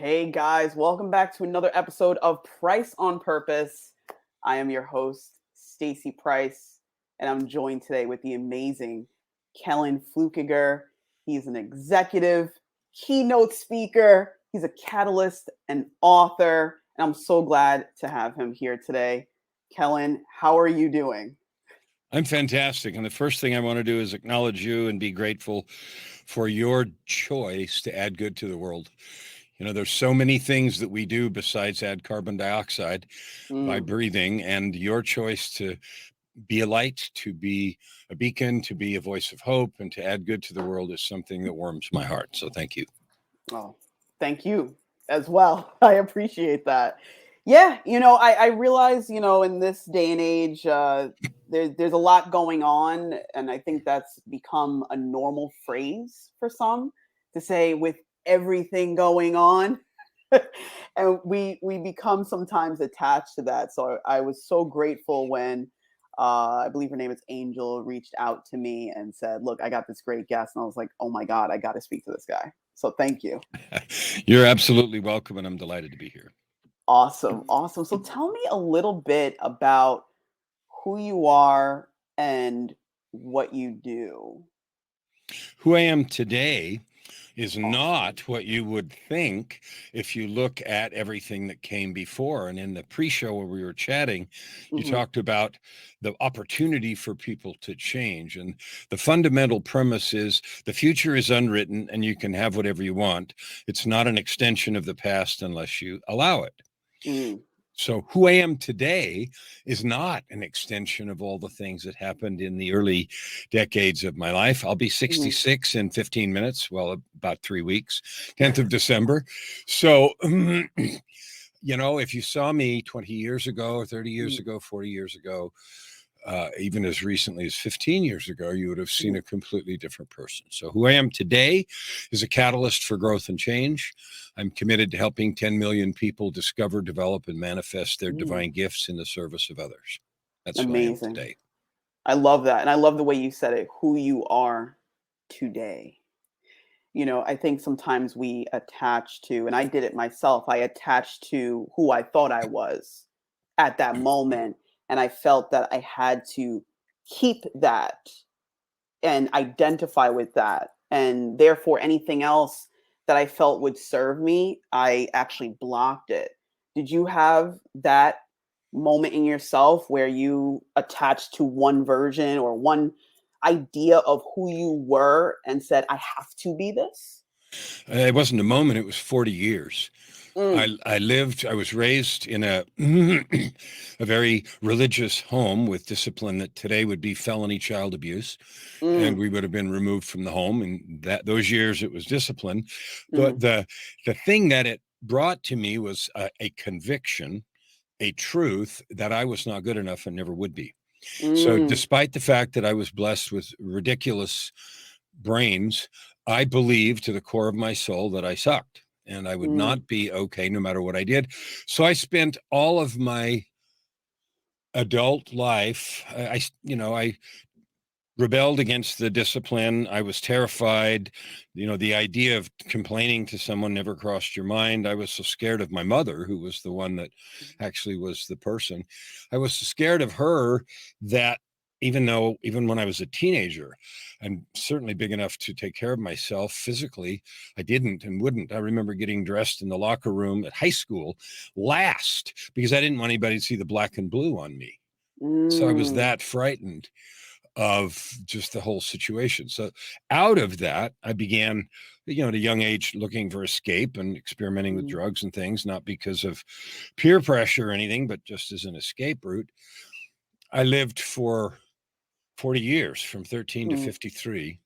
Hey guys, welcome back to another episode of Price on Purpose. I am your host, Stacy Price, and I'm joined today with the amazing Kellan Fluckiger. He's an executive, keynote speaker, he's a catalyst and author, and I'm so glad to have him here today. Kellan, how are you doing? I'm fantastic. And the first thing I want to do is acknowledge you and be grateful for your choice to add good to the world. You know, there's so many things that we do besides add carbon dioxide by Mm, breathing, and your choice to be a light, to be a beacon, to be a voice of hope, and to add good to the world is something that warms my heart. So thank you. oh, thank you as well. I appreciate that. Yeah, I realize, in this day and age, there's a lot going on, and I think that's become a normal phrase for some to say with everything going on, and we become sometimes attached to that. So I was so grateful when I believe her name is Angel reached out to me and said, "Look, I got this great guest," and I was like, "Oh my God, I got to speak to this guy." So thank you. You're absolutely welcome, and I'm delighted to be here. Awesome, awesome. So tell me a little bit about who you are and what you do. Who I am today is Awesome. not what you would think if you look at everything that came before. And in the pre-show where we were chatting, you Hmm. talked about the opportunity for people to change. And the fundamental premise is the future is unwritten and you can have whatever you want. It's not an extension of the past unless you allow it. Mm, So, who I am today is not an extension of all the things that happened in the early decades of my life. I'll be mhm. 66 in 15 minutes, well, about 3 weeks, 10th of December. So, if you saw me 20 years ago, 30 years Mm, ago, 40 years ago, even as recently as 15 years ago, you would have seen mhm, a completely different person. So, who I am today is a catalyst for growth and change. I'm committed to helping 10 million people discover, develop, and manifest their mm. divine gifts in the service of others. That's who I am Amazing. today. I love that. And I love the way you said it, who you are today. I think sometimes we attach to, and I did it myself, I attached to who I thought I was at that moment. And I felt that I had to keep that and identify with that. And therefore, anything else that I felt would serve me, I actually blocked it. Did you have that moment in yourself where you attached to one version or one idea of who you were and said, I have to be this? It wasn't a moment, it was 40 years. Mm, I was raised in a a very religious home with discipline that today would be felony child abuse, and mm, we would have been removed from the home. And that those years it was discipline. The mm, the the thing that it brought to me was a conviction, a truth that I was not good enough and never would be. So, mm, despite the fact that I was blessed with ridiculous brains, I believed to the core of my soul that I sucked and I would mm, not be okay no matter what I did. So I spent all of my adult life, I rebelled against the discipline. I was terrified. The idea of complaining to someone never crossed your mind. I was so scared of my mother, who was the one that actually was the person. I was so scared of her that even when I was a teenager and certainly big enough to take care of myself physically, I didn't and wouldn't. I remember getting dressed in the locker room at high school last because I didn't want anybody to see the black and blue on me. So I was mm, that frightened of just the whole situation. So out of that, I began, at a young age looking for escape and experimenting with mm, drugs and things, not because of peer pressure or anything, but just as an escape route. I lived for 40 years from 13 to mm, 53,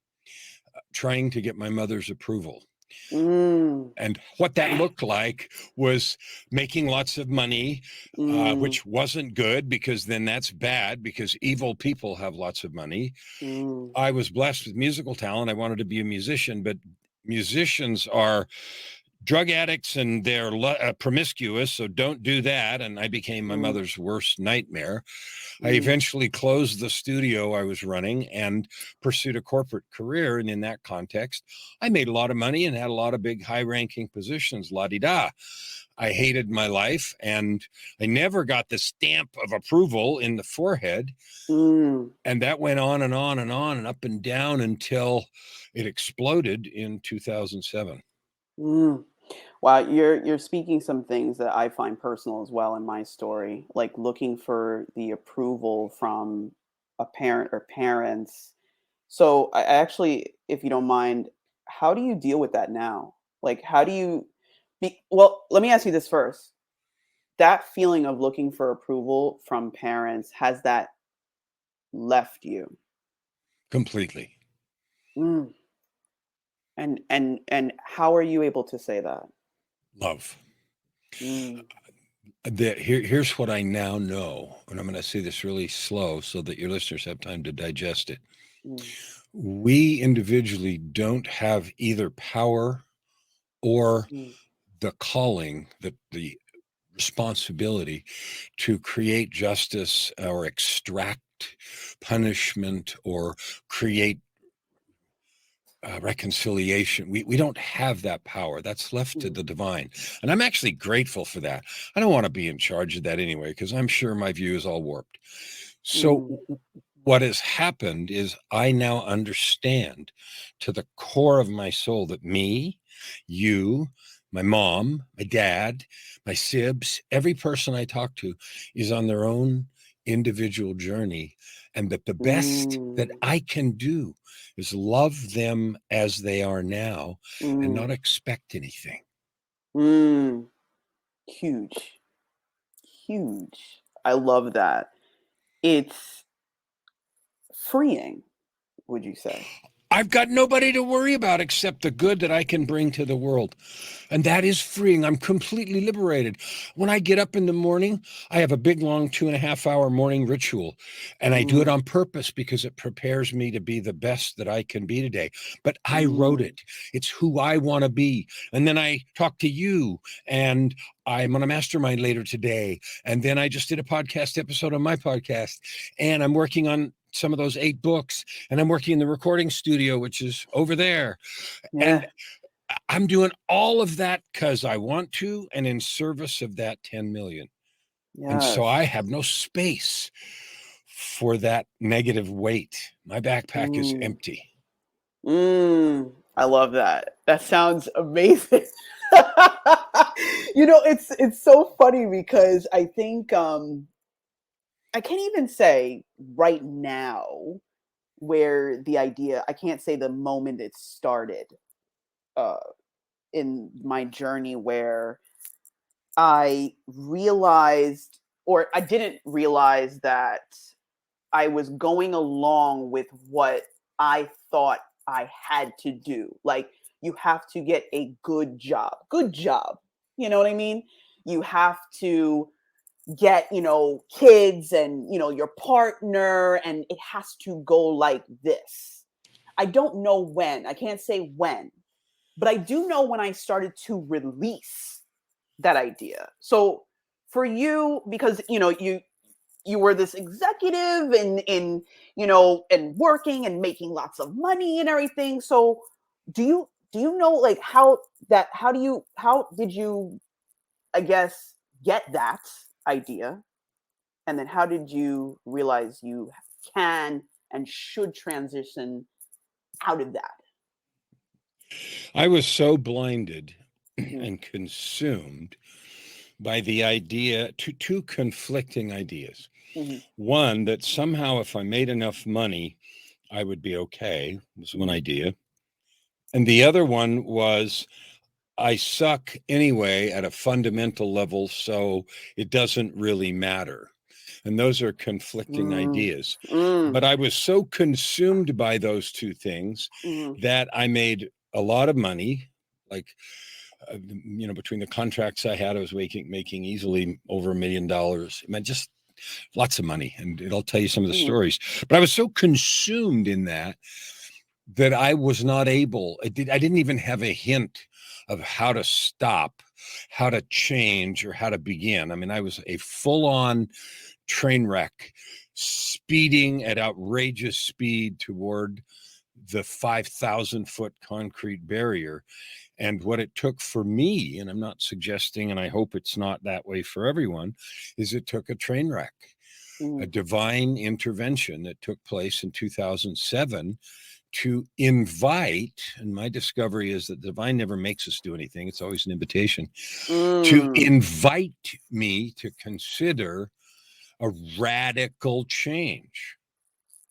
trying to get my mother's approval. mm, And what that looked like was making lots of money, mm, which wasn't good because then that's bad because evil people have lots of money. mm, I was blessed with musical talent. I wanted to be a musician, but musicians are drug addicts and they're promiscuous, so don't do that. And I became my mother's worst nightmare. I eventually closed the studio I was running and pursued a corporate career. And in that context, I made a lot of money and had a lot of big high-ranking positions, la-di-da. I hated my life, and I never got the stamp of approval in the forehead. And that went on and on and on and up and down until it exploded in 2007. Wow, you're speaking some things that I find personal as well in my story, like looking for the approval from a parent or parents. So I actually, if you don't mind, how do you deal with that now? Like, how do you well, let me ask you this first. That feeling of looking for approval from parents, has that left you? Completely. Mm. And how are you able to say that? Love. Mm, Here's what I now know, and I'm going to say this really slow so that your listeners have time to digest it. mm, We individually don't have either power or mm, the calling, the responsibility to create justice or extract punishment or create reconciliation. We don't have that power. That's left to mm, the divine. And I'm actually grateful for that. I don't want to be in charge of that anyway, because I'm sure my view is all warped. So mm, what has happened is I now understand to the core of my soul that me, you, my mom, my dad, my sibs, every person I talk to is on their own individual journey, and that the best that mm, I can do is love them as they are now and not mm, expect anything. mm. Huge, huge. I love that. It's freeing, would you say? I've got nobody to worry about except the good that I can bring to the world. And that is freeing. I'm completely liberated. When I get up in the morning, I have a big, long 2.5 hour morning ritual. And I do it Mm, on purpose because it prepares me to be the best that I can be today. But I wrote mm, it. It's who I want to be. And then I talk to you, and I'm on a mastermind later today. And then I just did a podcast episode on my podcast. And I'm working on some of those 8 books, and I'm working in the recording studio, which is over there. And yeah, I'm doing all of that because I want to and in service of that 10 million. And so I yes. have no space for that negative weight. My backpack is Mm, empty. I love that. That sounds amazing. It's so funny because I think I can't even say right now where the idea, I can't say the moment it started uh in my journey where I realized, or I didn't realize, that I was going along with what I thought I had to do. Like, you have to get a good job. Good job. You know what I mean? You have to get, kids and, your partner, and it has to go like this. I don't know when. I can't say when, but I do know when I started to release that idea. So for you, because you were this executive and working and making lots of money and everything. So do you know, like, how did you, I guess, get that idea, and then how did you realize you can and should transition out of that? I was so blinded Mm, and consumed by the idea, two conflicting ideas. mhm, One, that somehow if I made enough money, I would be okay, was one mhm, idea. And the other one was I suck anyway at a fundamental level, so it doesn't really matter. And those are conflicting mm, ideas. mm, But I was so consumed by those two things mhm, that I made a lot of money. Like, between the contracts I had, I was making easily over $1 million. I mean, just lots of money. And it'll tell you some of the mhm, stories. But I was so consumed in that that I was not able, I didn't even have a hint of how to stop, how to change, or how to begin. I mean, I was a full-on train wreck, speeding at outrageous speed toward the 5,000-foot concrete barrier. And what it took for me, and I'm not suggesting, and I hope it's not that way for everyone, is it took a train wreck, a divine intervention that took place in 2007 to invite, and my discovery is that the divine never makes us do anything. It's always an invitation to invite me to consider a radical change.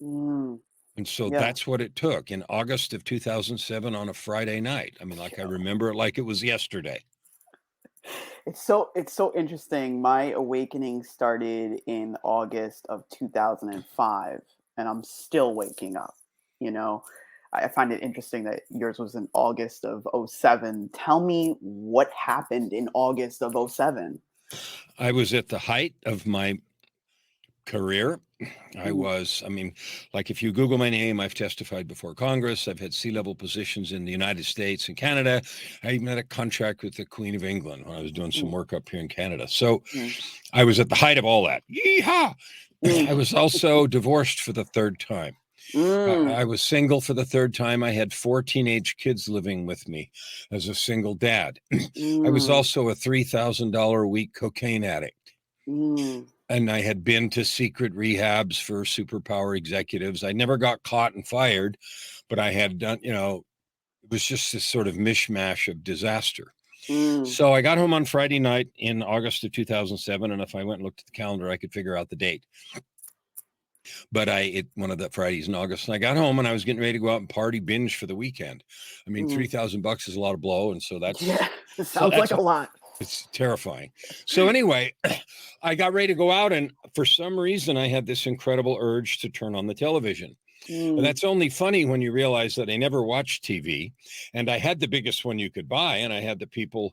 And so that's what it took in August of 2007 on a Friday night. I mean, like I remember it like it was yesterday. It's so interesting. My awakening started in August of 2005, and I'm still waking up. You know, I find it interesting that yours was in August of '07. Tell me what happened in August of '07. I was at the height of my career. I mean, like if you Google my name, I've testified before Congress. I've had C-level positions in the United States and Canada. I even had a contract with the Queen of England when I was doing some work up here in Canada. So I was at the height of all that. Yeehaw! I was also divorced for the third time. I was single for the third time. I had 4 teenage kids living with me as a single dad. I was also a $3,000 a week cocaine addict. And I had been to secret rehabs for superpower executives. I never got caught and fired, but I had done, it was just this sort of mishmash of disaster. So I got home on Friday night in August of 2007. And if I went and looked at the calendar, I could figure out the date. But one of the Fridays in August, and I got home and I was getting ready to go out and party binge for the weekend. I mean, $3,000 is a lot of blow. And so that's, it sounds like a lot. It's terrifying. So anyway, I got ready to go out, and for some reason, I had this incredible urge to turn on the television. But that's only funny when you realize that I never watched TV, and I had the biggest one you could buy, and I had the people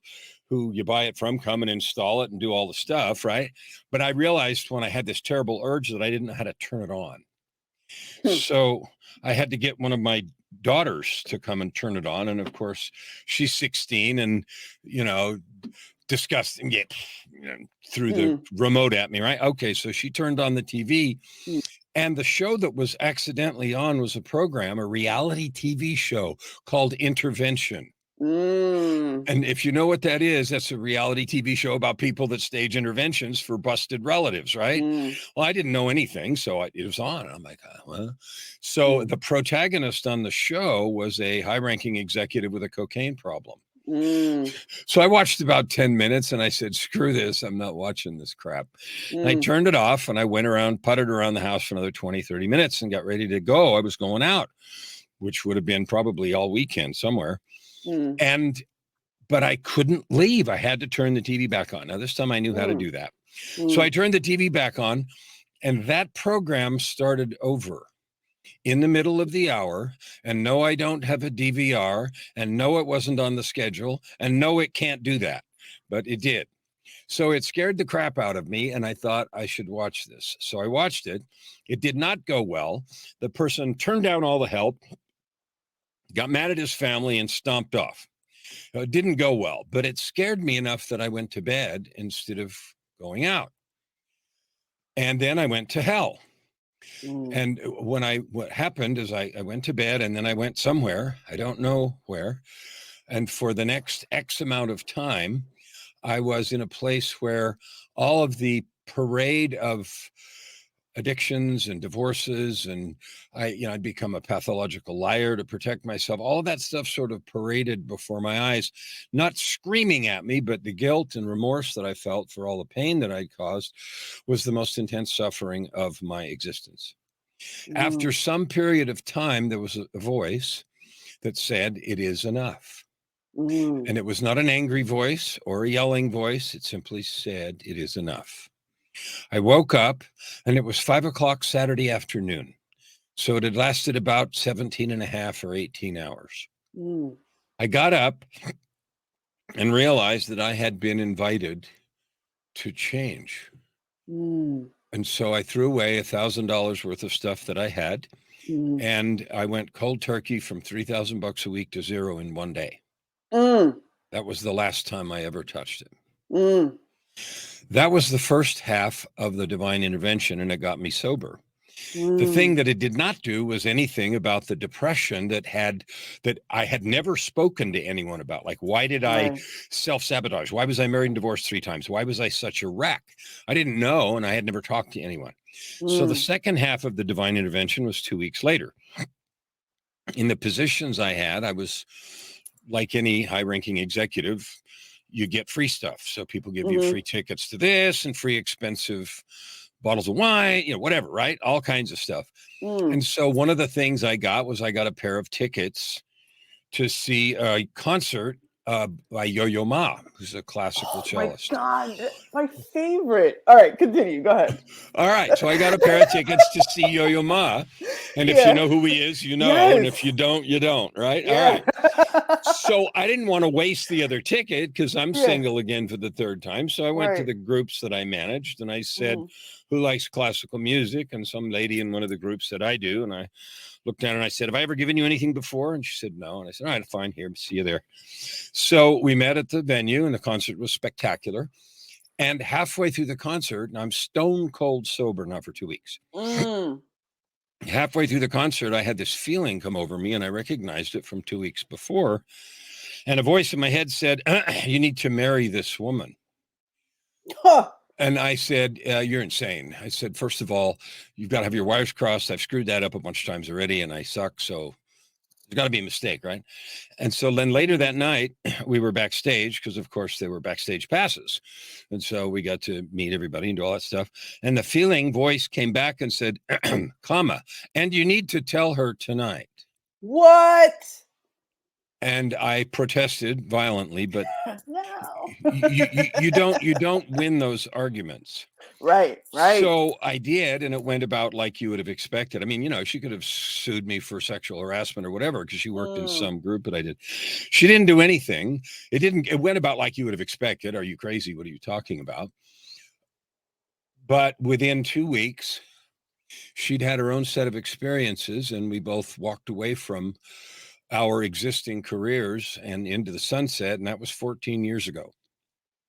who you buy it from come and install it and do all the stuff, right? But I realized when I had this terrible urge that I didn't know how to turn it on. So I had to get one of my daughters to come and turn it on, and of course, she's 16, and disgusting, through the remote at me, right? Okay, so she turned on the TV, and the show that was accidentally on was a reality TV show called Intervention. And if you know what that is, that's a reality TV show about people that stage interventions for busted relatives, right? Well, I didn't know anything, so it was on. I'm like, well. So the protagonist on the show was a high-ranking executive with a cocaine problem. So I watched about 10 minutes and I said, screw this. I'm not watching this crap. And I turned it off and I went around, putted around the house for another 20, 30 minutes and got ready to go. I was going out, which would have been probably all weekend somewhere. But I couldn't leave. I had to turn the TV back on. Now, this time I knew how to do that. So I turned the TV back on, and that program started over in the middle of the hour. And no, I don't have a DVR, and no, it wasn't on the schedule, and no, it can't do that, but it did. So it scared the crap out of me, and I thought I should watch this. So I watched it. It did not go well. The person turned down all the help, got mad at his family, and stomped off. It didn't go well, but it scared me enough that I went to bed instead of going out. And then I went to hell. And what happened is I went to bed, and then I went somewhere, I don't know where. And for the next X amount of time, I was in a place where all of the parade of addictions and divorces, and I'd become a pathological liar to protect myself. All of that stuff sort of paraded before my eyes, not screaming at me, but the guilt and remorse that I felt for all the pain that I'd caused was the most intense suffering of my existence. After some period of time, there was a voice that said, "It is enough." And it was not an angry voice or a yelling voice. It simply said, "It is enough." I woke up, and it was 5 o'clock Saturday afternoon. So it had lasted about 17 and a half or 18 hours. I got up and realized that I had been invited to change. And so I threw away $1,000 worth of stuff that I had, Mm. And I went cold turkey from $3,000 a week to zero in one day. Mm. That was the last time I ever touched it. Mm. That was the first half of the divine intervention, and it got me sober. The thing Mm. that it did not do was anything about the depression that I had never spoken to anyone about. Like, why did I Right. self-sabotage? Why was I married and divorced 3 times? Why was I such a wreck? I didn't know, and I had never talked to anyone. So the Mm. second half of the divine intervention was 2 weeks later. In the positions I had, I was like any high-ranking executive, you get free stuff. So people give you Mm-hmm. free tickets to this and free expensive bottles of wine, whatever, right? All kinds of stuff. Mm. And so one of the things I got was I got a pair of tickets to see a concert by Yo-Yo Ma, who's a classical Oh my cellist. God, my favorite. All right, continue. Go ahead. All right, so I got a pair of tickets to see Yo-Yo Ma, and if you Yeah. know who he is, you know, and if Yes. you don't, you don't, right? All Yeah. right. So I didn't want to waste the other ticket because I'm Yeah. single again for the third time. So I went to Right. the groups that I managed and I said, Mm-hmm. who likes classical music? And some lady in one of the groups that I do. And I looked down and I said, have I ever given you anything before? And she said, no. And I said, all right, fine. Here, see you there. So we met at the venue and the concert was spectacular. And halfway through the concert, and I'm stone cold sober now for 2 weeks. Mm. Halfway through the concert, I had this feeling come over me and I recognized it from 2 weeks before. And a voice in my head said, you need to marry this woman. Huh. And I said, you're insane. I said, first of all, you've got to have your wires crossed. I've screwed that up a bunch of times already and I suck. So there's got to be a mistake, right? And so then later that night, we were backstage because, of course, there were backstage passes. And so we got to meet everybody and do all that stuff. And the feeling voice came back and said, comma, and you need to tell her tonight. What? And I protested violently, but No. you don't win those arguments. Right. Right. So I did, and it went about like you would have expected. I mean, she could have sued me for sexual harassment or whatever because she worked in Mm. some group that I did. She didn't do anything. It went about like you would have expected. Are you crazy? What are you talking about? But within 2 weeks, she'd had her own set of experiences, and we both walked away from our existing careers and into the sunset, and that was 14 years ago.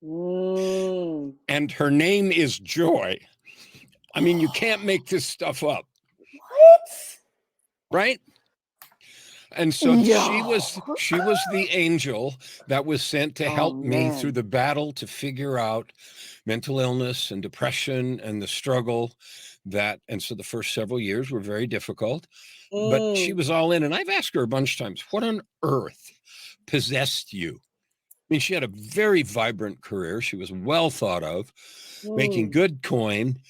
Mm. And her name is Joy. I mean, you can't make this stuff up, What? right? And so she Yo. was the angel that was sent to Oh help me through man. the battle to figure out mental illness and depression and the struggle and so the first several years were very difficult, but she Mm. was all in. And I've asked her a bunch of times, what on earth possessed you? I mean, she had a very vibrant career. She was well thought of, making Mm. good coin.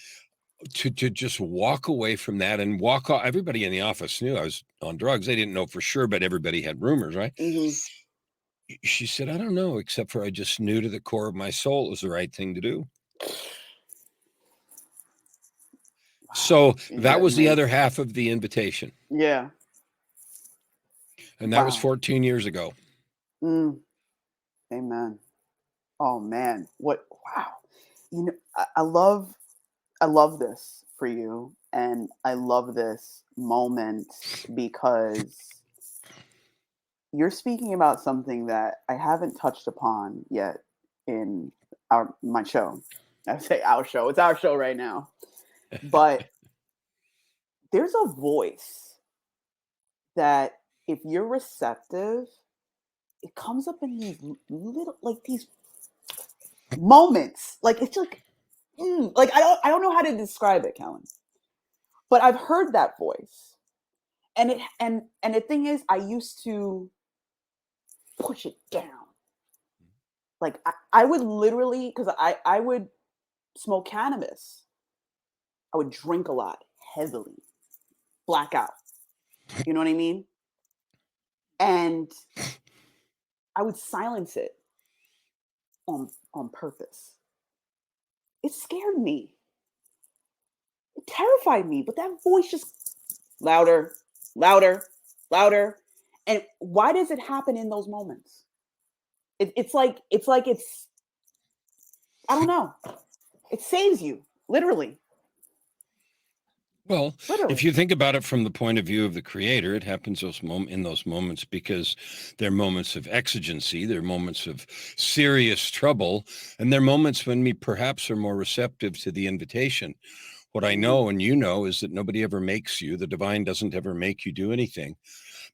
To just walk away from that and walk off. Everybody in the office knew I was on drugs. They didn't know for sure, but everybody had rumors, right? Mm-hmm. She said, I don't know, except for I just knew to the core of my soul it was the right thing to do. Wow. So that was the other Amazing. half of the invitation. Yeah. And that was Wow. 14 years ago. Mm. Amen. Oh man. What? Wow. I love this for you, and I love this moment because you're speaking about something that I haven't touched upon yet in my show. I say our show. It's our show right now. But there's a voice that if you're receptive, it comes up in these little like these moments. Like it's like I don't know how to describe it, Kellan. But I've heard that voice. And the thing is I used to push it down. Like I would literally because I would smoke cannabis. I would drink a lot, heavily, black out. You know what I mean? And I would silence it on purpose. It scared me. It terrified me. But that voice just louder, louder, louder. And why does it happen in those moments? It's I don't know. It saves you, literally. Well, if Literally. you think about it from the point of view of the creator, it happens in those moments because they're moments of exigency, they're moments of serious trouble, and they're moments when we perhaps are more receptive to the invitation. What I know and you know is that nobody ever makes you. The divine doesn't ever make you do anything.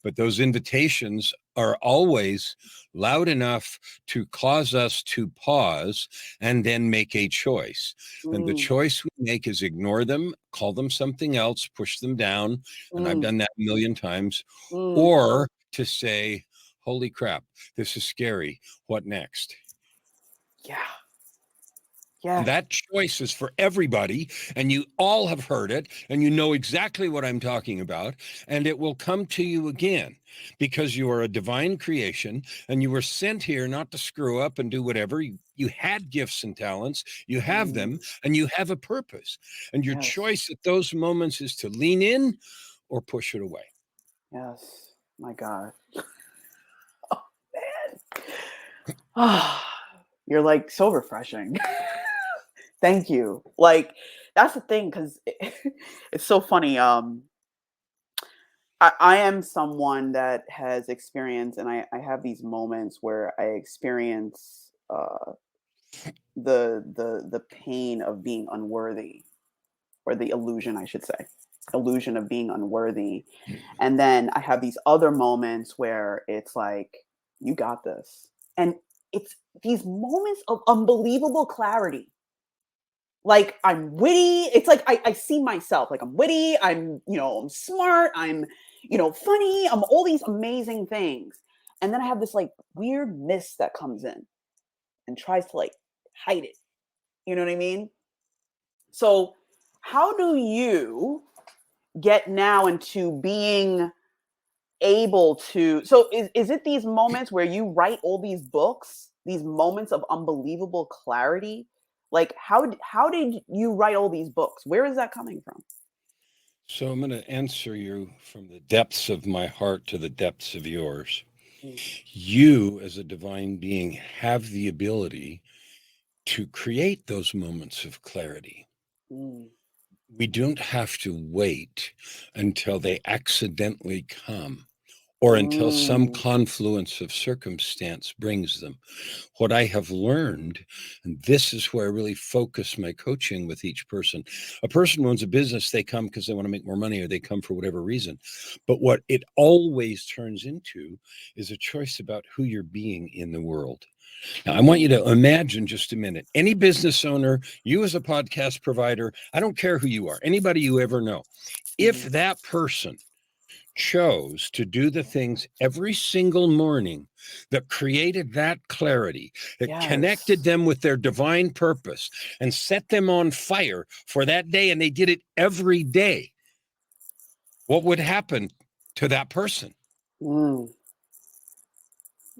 But those invitations are always loud enough to cause us to pause and then make a choice. And the Mm, choice we make is ignore them, call them something else, push them down. And I've mm, done that a million times. mm. Or to say, holy crap, this is scary. What next? Yeah. And Yes. that choice is for everybody, and you all have heard it, and you know exactly what I'm talking about, and it will come to you again because you are a divine creation, and you were sent here not to screw up and do whatever. You had gifts and talents, you have them, Mm, and you have a purpose. And your yes. choice at those moments is to lean in or push it away. Yes. My God. Ah, you're like so refreshing. Thank you. Like that's the thing because it's so funny. I am someone that has experienced, and I have these moments where I experience the pain of being unworthy, or the illusion, I should say, illusion of being unworthy. And then I have these other moments where it's like, you got this. And it's these moments of unbelievable clarity. Like I'm witty. It's like I see myself. Like I'm witty. I'm smart. I'm funny. I'm all these amazing things. And then I have this like weird mist that comes in and tries to like hide it. You know what I mean? So how do you get now into being able to, so is it these moments where you write all these books, these moments of unbelievable clarity? Like how did you write all these books? Where is that coming from? So I'm going to answer you from the depths of my heart to the depths of yours. Mm, You, as a divine being, have the ability to create those moments of clarity. mm, We don't have to wait until they accidentally come or until some mm, confluence of circumstance brings them. What I have learned, and this is where I really focus my coaching with each person. A person owns a business, they come because they want to make more money or they come for whatever reason. But what it always turns into is a choice about who you're being in the world. Now, I want mm, you to imagine just a minute any business owner, you as a podcast provider, I don't care who you are, anybody you ever know, if mhm. that person chose to do the things every single morning that created that clarity, that connected Yes. them with their divine purpose and set them on fire for that day, and they did it every day, what would happen to that person? Mm,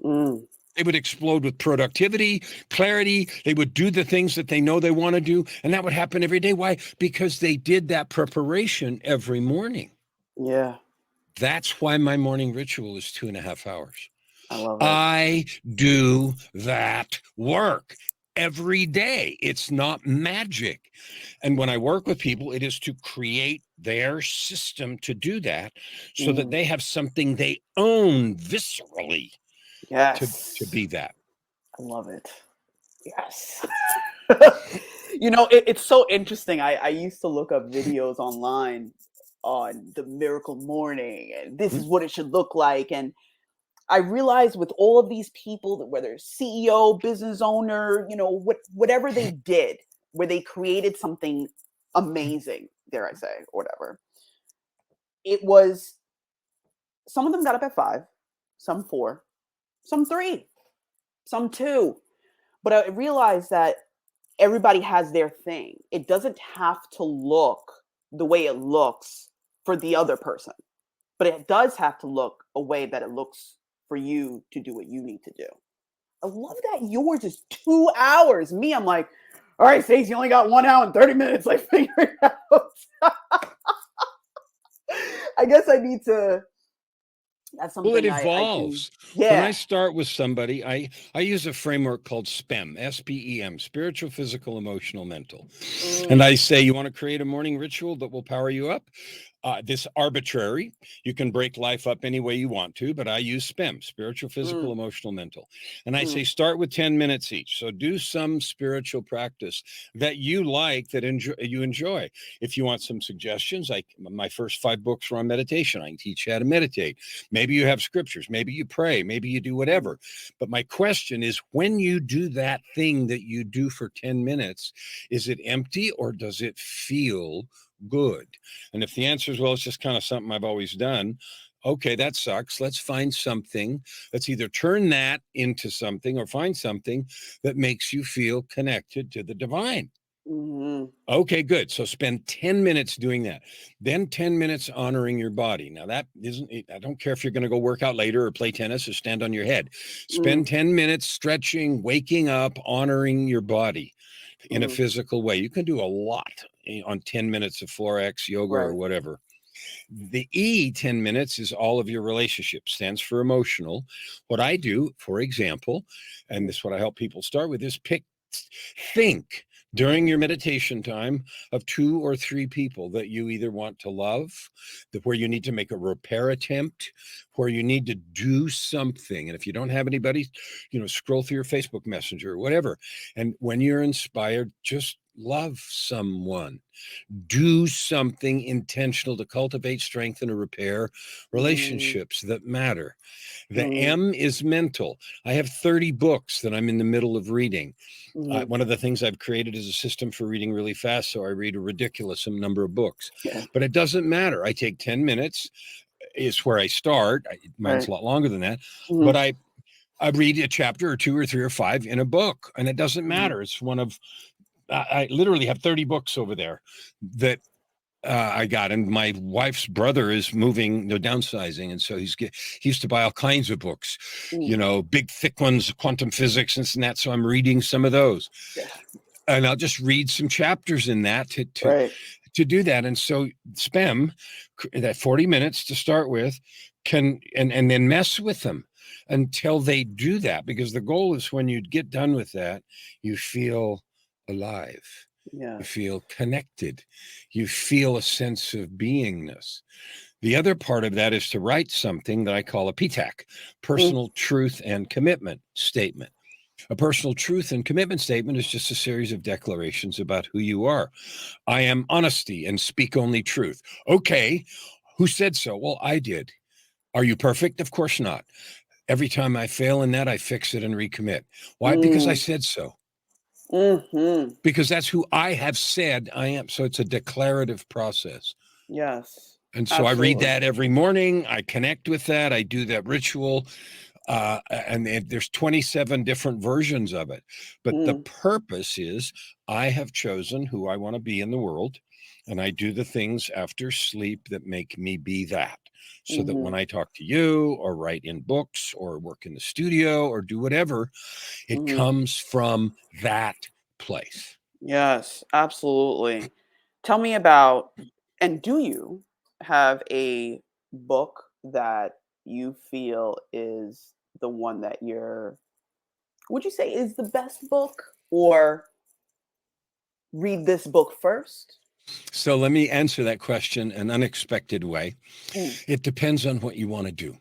mm, They would explode with productivity, clarity. They would do the things that they know they want to do. And that would happen every day. Why? Because they did that preparation every morning. yeah, That's why my morning ritual is 2.5 hours. I love it. I do that work every day. It's not magic. And when I work with people, it is to create their system to do that so that Mm, they have something they own viscerally to yes, be that. I love it. Yes. It's so interesting. I used to look up videos online on the miracle morning, and this is what it should look like. And I realized with all of these people, that whether CEO, business owner, whatever they did, where they created something amazing, dare I say, or whatever, it was some of them got up at 5, some 4, some 3, some 2. But I realized that everybody has their thing. It doesn't have to look the way it looks for the other person, but it does have to look a way that it looks for you to do what you need to do. I love that yours is 2 hours. Me, I'm like, all right, Stacey, you only got 1 hour and 30 minutes. Like, figure it out. I guess I need to That's Well, it something I can, evolves. When I yeah. start with somebody, I use a framework called SPEM, SPEM, spiritual, physical, emotional, mental. And Mm, I say, you want to create a morning ritual that will power you up? This arbitrary, you can break life up any way you want to, but I use SPEM, spiritual, physical, mm, emotional, mental. And I say, mm, start with 10 minutes each. So do some spiritual practice that you like, that you enjoy. If you want some suggestions, my first 5 books were on meditation. I can teach you how to meditate. Maybe you have scriptures, maybe you pray, maybe you do mm, whatever. But my question is, when you do that thing that you do for 10 minutes, is it empty or does it feel good? And if the answer is, well, it's just kind of something I've always done, okay, that sucks. Let's find something. Let's either turn that into something or find something that makes you feel connected to the divine. mhm, Okay, good. So spend 10 minutes doing that. Then 10 minutes honoring your body. Now, that isn't, I don't care if you're going to go work out later or play tennis or stand on your head. mm, Spend 10 minutes stretching, waking up, honoring your body in a mhm, physical way. You can do a lot on 10 minutes of Florex, yoga, or right. whatever. The E, 10 minutes, is all of your relationships, stands for emotional. What I do, for example, and Mm, this is what I help people start with, is think during your meditation time of 2 or 3 people that you either want to love, where you need to make a repair attempt, where you need to do something. And if you don't have anybody, scroll through your Facebook Messenger or whatever. And when you're inspired, just love someone. Do something intentional to cultivate, strengthen, or repair mm, relationships that matter. The mm, M is mental. I have 30 books that I'm in the middle of reading. mhm, One of the things I've created is a system for reading really fast, so I read a ridiculous number of books. yeah, But it doesn't matter. I take 10 minutes, is where I start. Mine's right. a lot longer than that. But Mhm, I read a chapter or 2 or 3 or 5 in a book, and it doesn't mhm, matter. It's one of, I literally have 30 books over there that I got, and my wife's brother is moving, downsizing, and so he used to buy all kinds of books, mm, big thick ones, quantum physics, and that. So I'm reading some of those, yeah, and I'll just read some chapters in that right. to do that. And so SPEM, that 40 minutes to start with, and then mess with them until they do that, because the goal is when you get done with that, you feel alive. You Yes. feel connected. You feel a sense of beingness. The other part of that is to write something that I call a PTAC, Mm, personal truth and commitment statement. A personal truth and commitment statement is just a series of declarations about who you are. I am honesty and speak only truth. Okay, who said so? Well, I did. Are you perfect? Of course not. Every time I fail in that, I fix it and recommit. Why? Because I mm, said so. mhm, Because that's who I have said I am. So it's a declarative process. yes, And so I read absolutely. that every morning. I connect with that. I do that ritual. And there's 27 different versions of it. But the Mm, purpose is I have chosen who I want to be in the world. And I do the things after sleep that make me be that. So that when mhm, I talk to you or write in books or work in the studio or do whatever, it mhm, comes from that place. yes, absolutely. Tell me about, and do you have a book that you feel is the one that would you say is the best book, or read this book first? So let me answer that question an unexpected way. Mm, It depends on what you want to do.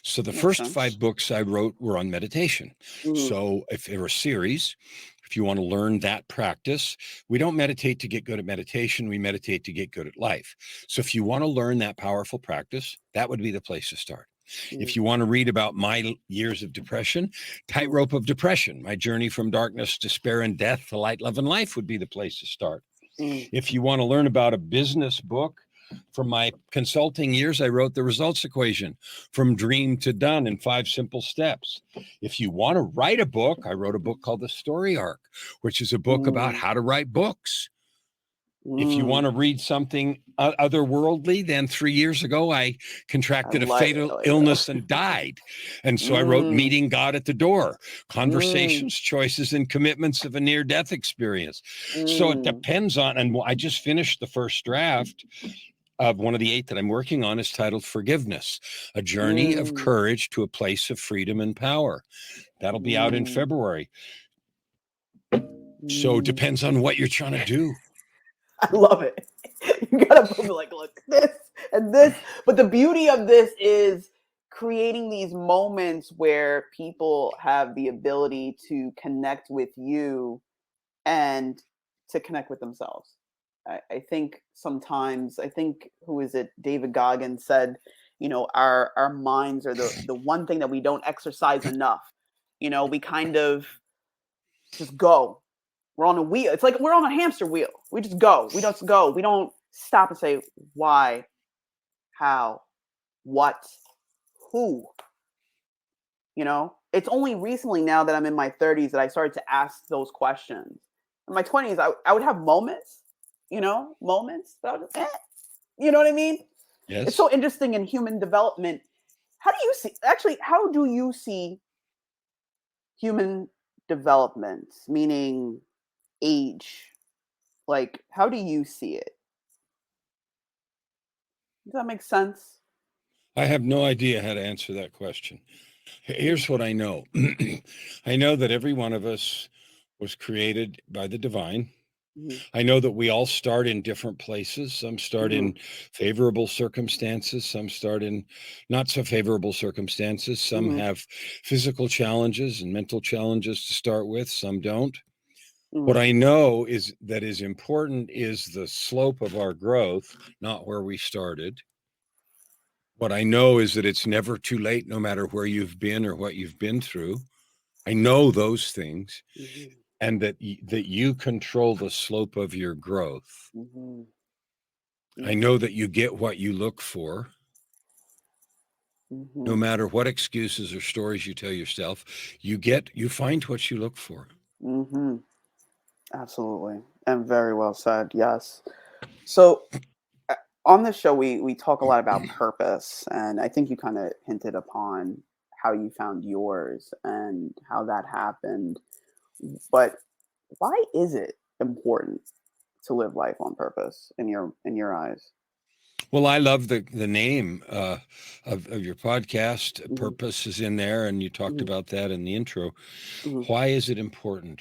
So the makes first sense. 5 books I wrote were on meditation. Mhm, So if they were a series, if you want to learn that practice, we don't meditate to get good at meditation. We meditate to get good at life. So if you want to learn that powerful practice, that would be the place to start. mm, If you want to read about my years of depression, mm, Tightrope of Depression, my journey from darkness, despair, and death to light, love, and life would be the place to start. mm, If you want to learn about a business book, from my consulting years, I wrote the results equation, from dream to done in 5 simple steps. If you want to write a book, I wrote a book called The Story Arc, which is a book about mm, how to write books. If you want mm. to read something otherworldly, then 3 years ago, I I contracted a like it. fatal I like it. illness and died. And so I wrote Mm, Meeting God at the Door, mm, Conversations, Choices, and Commitments of a Near Death Experience. So it mm, depends on, and I just finished the first draft one of the 8 that I'm working on is titled Forgiveness, a journey of Mm, courage to a place of freedom and power. That'll be out in mm, February. So it mm. depends on what you're trying to do. I love it. You gotta put me like, look, this and this. But the beauty of this is creating these moments where people have the ability to connect with you and to connect with themselves. I think sometimes, I think, who is it? David Goggins said, our minds are the one thing that we don't exercise enough. We kind of just go. We're on a wheel. It's like we're on a hamster wheel. We just go. We don't go. We don't stop and say why, how, what, who. It's only recently now that I'm in my 30s that I started to ask those questions. In my 20s, I would have moments, but I would you know what I mean? It's Yes. so interesting in human development. How do you see human development, meaning age? Like, how do you see it? Does that make sense? I have no idea how to answer that question. Mm, Here's what I know. I know that every one of us was created by the divine. mhm, I know that we all start in different places. Some start mhm, in favorable circumstances, some start in not so favorable circumstances. Some mhm, have physical challenges and mental challenges to start with, some don't. What mhm, I know is that is important is the slope of our growth, not where we started. What I know is that it's never too late, no matter where you've been or what you've been through. I know those things, mhm, and that you control the slope of your growth. mhm, I know mhm, that you get what you look for, no mhm, matter what excuses or stories you tell yourself. You find what you look for. mhm. Absolutely, and very well said. Yes. So on this show, we talk a lot about purpose, and I think you kind of hinted upon how you found yours and how that happened. But why is it important to live life on purpose in your eyes? Well, I love the name of your podcast. Hmm. Purpose is in there, and you talked Hmm. about that in the intro. Hmm. Why is it important?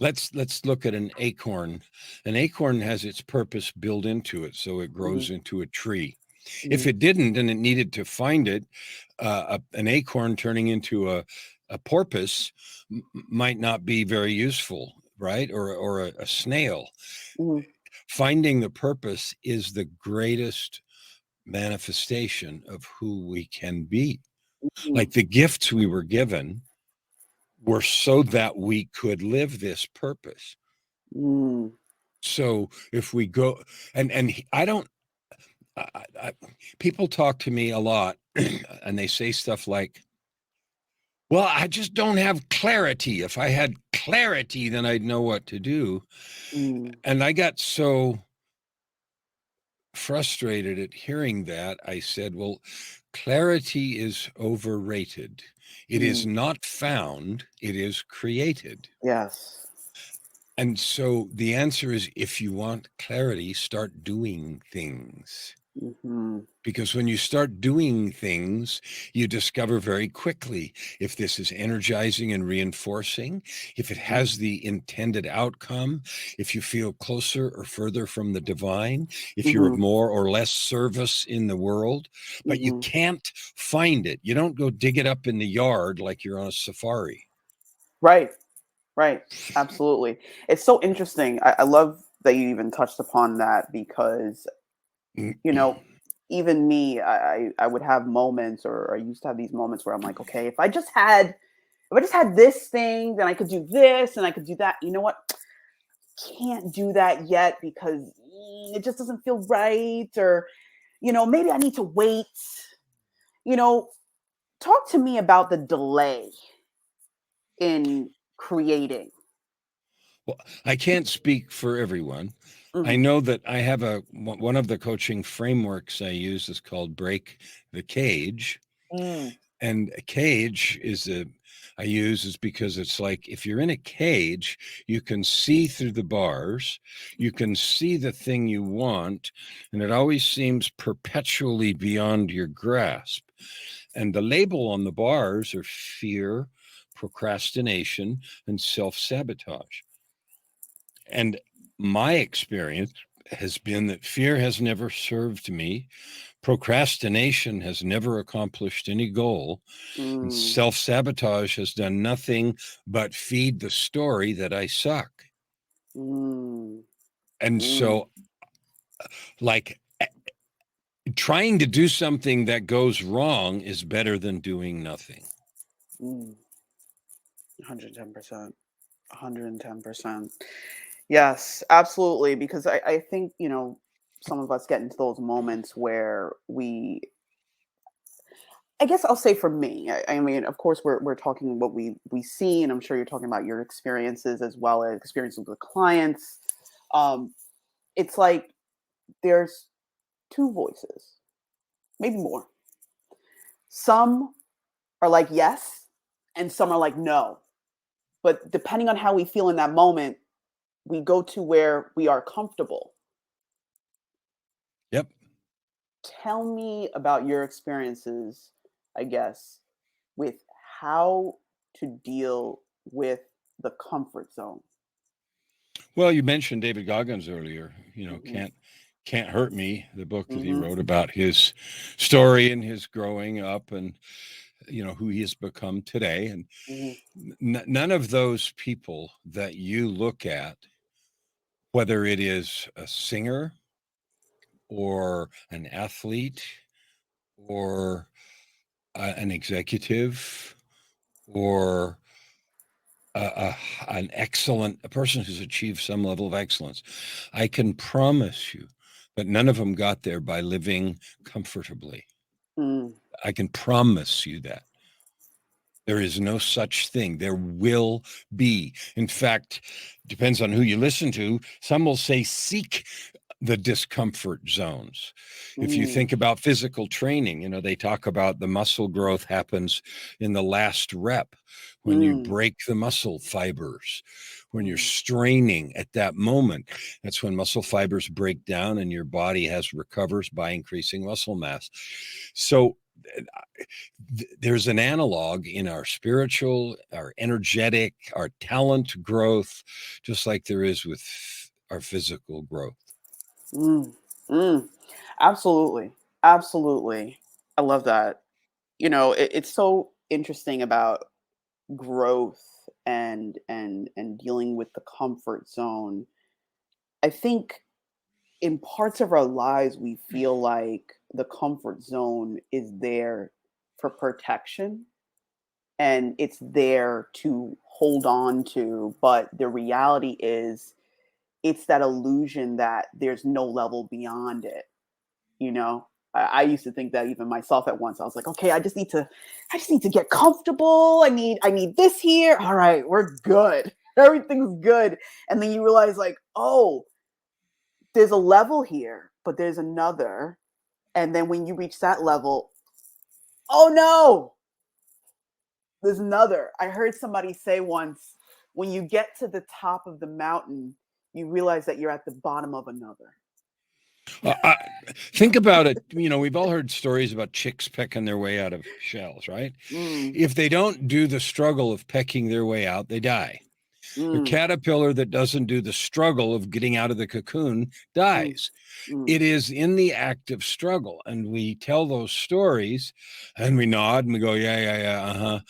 Let's look at an acorn. An acorn has its purpose built into it, so it Hmm. grows into a tree. If Hmm. it didn't and it needed to find it, an acorn turning into a porpoise might not be very useful, right? Or a snail. Hmm. Finding the purpose is the greatest manifestation of who we can be. Hmm. Like the gifts we were given were so that we could live this purpose. Hmm. So if we go I don't I, people talk to me a lot and they say stuff like, well, I just don't have clarity. If I had clarity, then I'd know what to do. Hmm. And I got so frustrated at hearing that. I said, well, clarity is overrated. It is Hmm. not found, it is created. Yes. And so the answer is, if you want clarity, start doing things. Hmm. Because when you start doing things, you discover very quickly if this is energizing and reinforcing, if it has the intended outcome, if you feel closer or further from the divine, if you're of Hmm. more or less service in the world. But you Hmm. can't find it. You don't go dig it up in the yard like you're on a safari. Right. Right. Absolutely. It's so interesting. I love that you even touched upon that because, you know, even me, I would have moments, or I used to have these moments where I'm like, okay, if I just had this thing, then I could do this and I could do that. You know what? Can't do that yet because it just doesn't feel right, or maybe I need to wait. You know, talk to me about the delay in creating. Well, I can't speak for everyone. I Hmm. know that I have one of the coaching frameworks I use is called Break the Cage. Mm. And a cage is because it's like if you're in a cage, you can see through the bars, you can see the thing you want, and it always seems perpetually beyond your grasp. And the label on the bars are fear, procrastination, and self-sabotage. And my experience has been that fear has never served me. Procrastination has never accomplished any goal, and Mm, self sabotage has done nothing but feed the story that I suck. mm, And mm, so, like, trying to do something that goes wrong is better than doing nothing. mm. 110%. 110%. Yes, absolutely. Because I think, some of us get into those moments where I guess I'll say for me, I mean, of course, we're talking what we see, and I'm sure you're talking about your experiences as well as experiences with clients. Um, it's like there's two voices, maybe more. Some are like yes, and some are like no. But depending on how we feel in that moment, we go to where we are comfortable. Yep. Tell me about your experiences, I guess, with how to deal with the comfort zone. Well, you mentioned David Goggins earlier. Mhm, Can't Hurt Me, the book that he mhm, wrote about his story and his growing up, and who he has become today. And mhm, none of those people that you look at, whether it is a singer or an athlete or an executive or a person who's achieved some level of excellence, I can promise you that none of them got there by living comfortably. mm, I can promise you that. There is no such thing. There will be. In fact, depends on who you listen to. Some will say, seek the discomfort zones. If you mm, think about physical training, they talk about the muscle growth happens in the last rep when you mm, break the muscle fibers, when you're mm, straining at that moment. That's when muscle fibers break down and your body recovers by increasing muscle mass. So there's an analog in our spiritual, our energetic, our talent growth, just like there is with our physical growth. mm, mm. Absolutely. Absolutely. I love that. It's so interesting about growth and dealing with the comfort zone. I think in parts of our lives we feel like the comfort zone is there for protection and it's there to hold on to, but the reality is it's that illusion that there's no level beyond it. you know I used to think that even myself at once. I was like, okay, I just need to get comfortable. I need this here. All right, we're good. Everything's good. And then you realize, like, oh, there's a level here, but there's another. And then when you reach that level, oh no, there's another. I heard somebody say once, when you get to the top of the mountain, you realize that you're at the bottom of another. I think about it. We've all heard stories about chicks pecking their way out of shells, right? Mm, If they don't do the struggle of pecking their way out, they die. A mm, caterpillar that doesn't do the struggle of getting out of the cocoon mm, dies. mm, It is in the act of struggle. And we tell those stories and we nod and we go, yeah, yeah, yeah, uh-huh.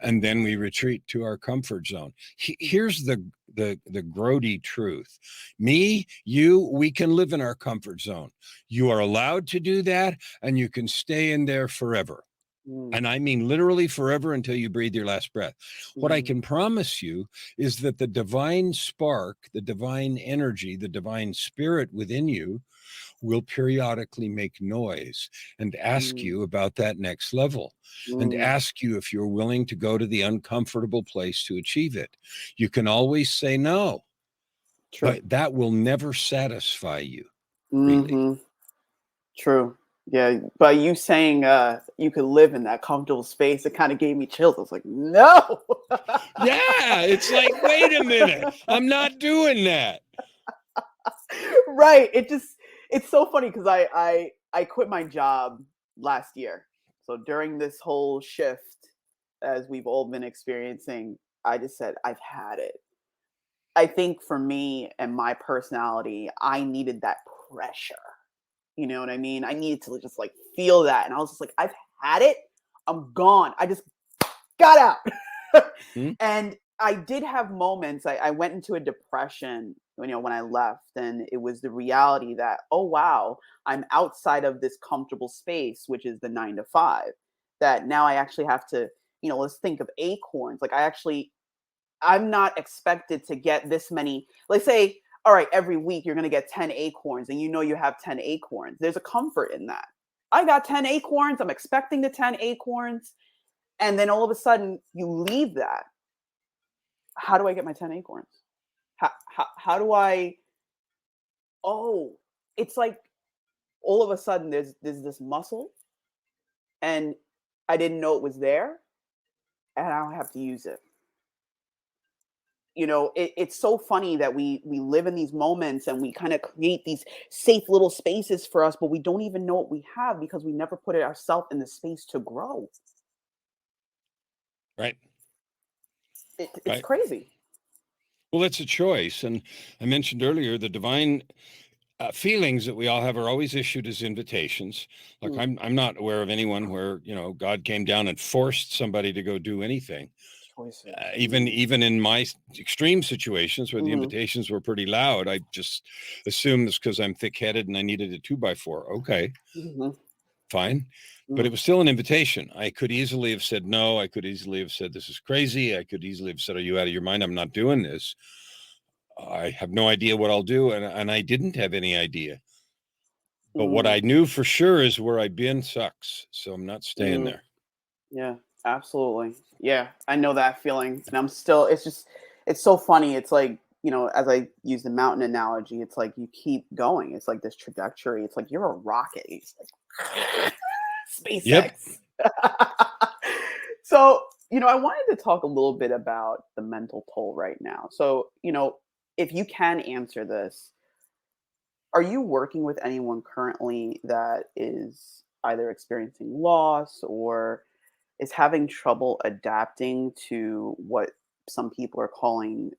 And then we retreat to our comfort zone. Here's the grody truth. Me, you, we can live in our comfort zone. You are allowed to do that, and you can stay in there forever. mm, And I mean literally forever until you breathe your last breath. What I mm, can promise you is that the divine spark, the divine energy, the divine spirit within you will periodically make noise and ask mm, you about that next level and mm. ask you if you're willing to go to the uncomfortable place to achieve it. You can always say no, True. but that will never satisfy you, really. Mhm. True. Yeah, by you saying you could live in that comfortable space, it kind of gave me chills. I was like, no. Yeah, it's like, wait a minute, I'm not doing that. Right. It's so funny because I quit my job last year. So during this whole shift, as we've all been experiencing, I just said, I've had it. I think for me and my personality, I needed that pressure. You know what I mean? I needed to just like feel that. And I was just like, I've had it. I'm gone. I just got out. Hmm? And I did have moments. I went into a depression, when I left, and it was the reality that, oh wow, I'm outside of this comfortable space, which is the 9 to 5. That now I actually have to, let's think of acorns. Like I'm not expected to get this many. Let's say, all right, every week you're going to get 10 acorns, and you have 10 acorns. There's a comfort in that. I got 10 acorns. I'm expecting the 10 acorns. And then all of a sudden you leave that. How do I get my 10 acorns? How do I, oh, it's like all of a sudden there's this muscle and I didn't know it was there and I don't have to use it. It's so funny that we live in these moments and we kind of create these safe little spaces for us, but we don't even know what we have because we never put it ourselves in the space to grow. Right. It's Right. crazy. Well, it's a choice. And I mentioned earlier the divine feelings that we all have are always issued as invitations. Like Mm, I'm not aware of anyone where, God came down and forced somebody to go do anything. choices. Even in my extreme situations where the Mm, invitations were pretty loud, I just assumed it's because I'm thick-headed and I needed a 2x4. Okay, mm-hmm, fine. But it mm, was still an invitation. I could easily have said no. I could easily have said, this is crazy. I could easily have said, are you out of your mind? I'm not doing this. I have no idea what I'll do. And I didn't have any idea. But what mm, I knew for sure is where I've been sucks. So I'm not staying mm. there. Yeah, absolutely. Yeah, I know that feeling. And it's so funny. It's like, as I use the mountain analogy, it's like you keep going. It's like this trajectory. It's like you're a rocket. It's like Yep. SpaceX. So, I wanted to talk a little bit about the mental toll right now. So, if you can answer this, are you working with anyone currently that is either experiencing loss or is having trouble adapting to what some people are calling,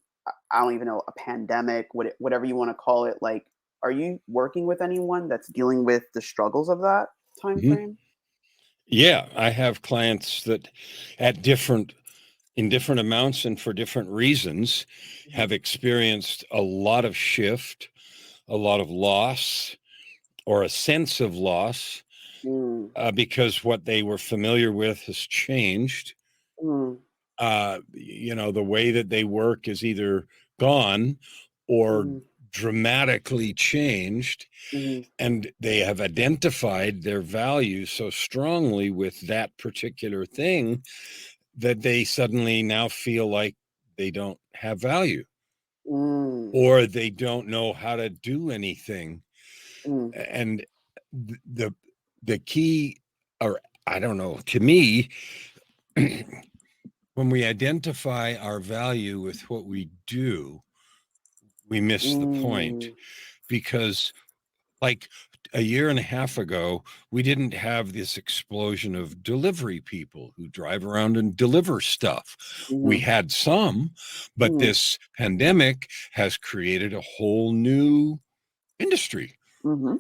I don't even know, a pandemic, whatever you want to call it? Like, are you working with anyone that's dealing with the struggles of that time Mhm. frame? Yeah. I have clients that at in different amounts and for different reasons Mhm. have experienced a lot of shift, a lot of loss, or a sense of loss Mm, because what they were familiar with has changed. mm, The way that they work is either gone or mm, dramatically changed, mm, and they have identified their value so strongly with that particular thing that they suddenly now feel like they don't have value mm, or they don't know how to do anything. mm, And the the key, or I don't know, to me, when we identify our value with what we do, we miss the point mm, because, like a year and a half ago, we didn't have this explosion of delivery people who drive around and deliver stuff. We mhm, had some, but mm, this pandemic has created a whole new industry, mhm.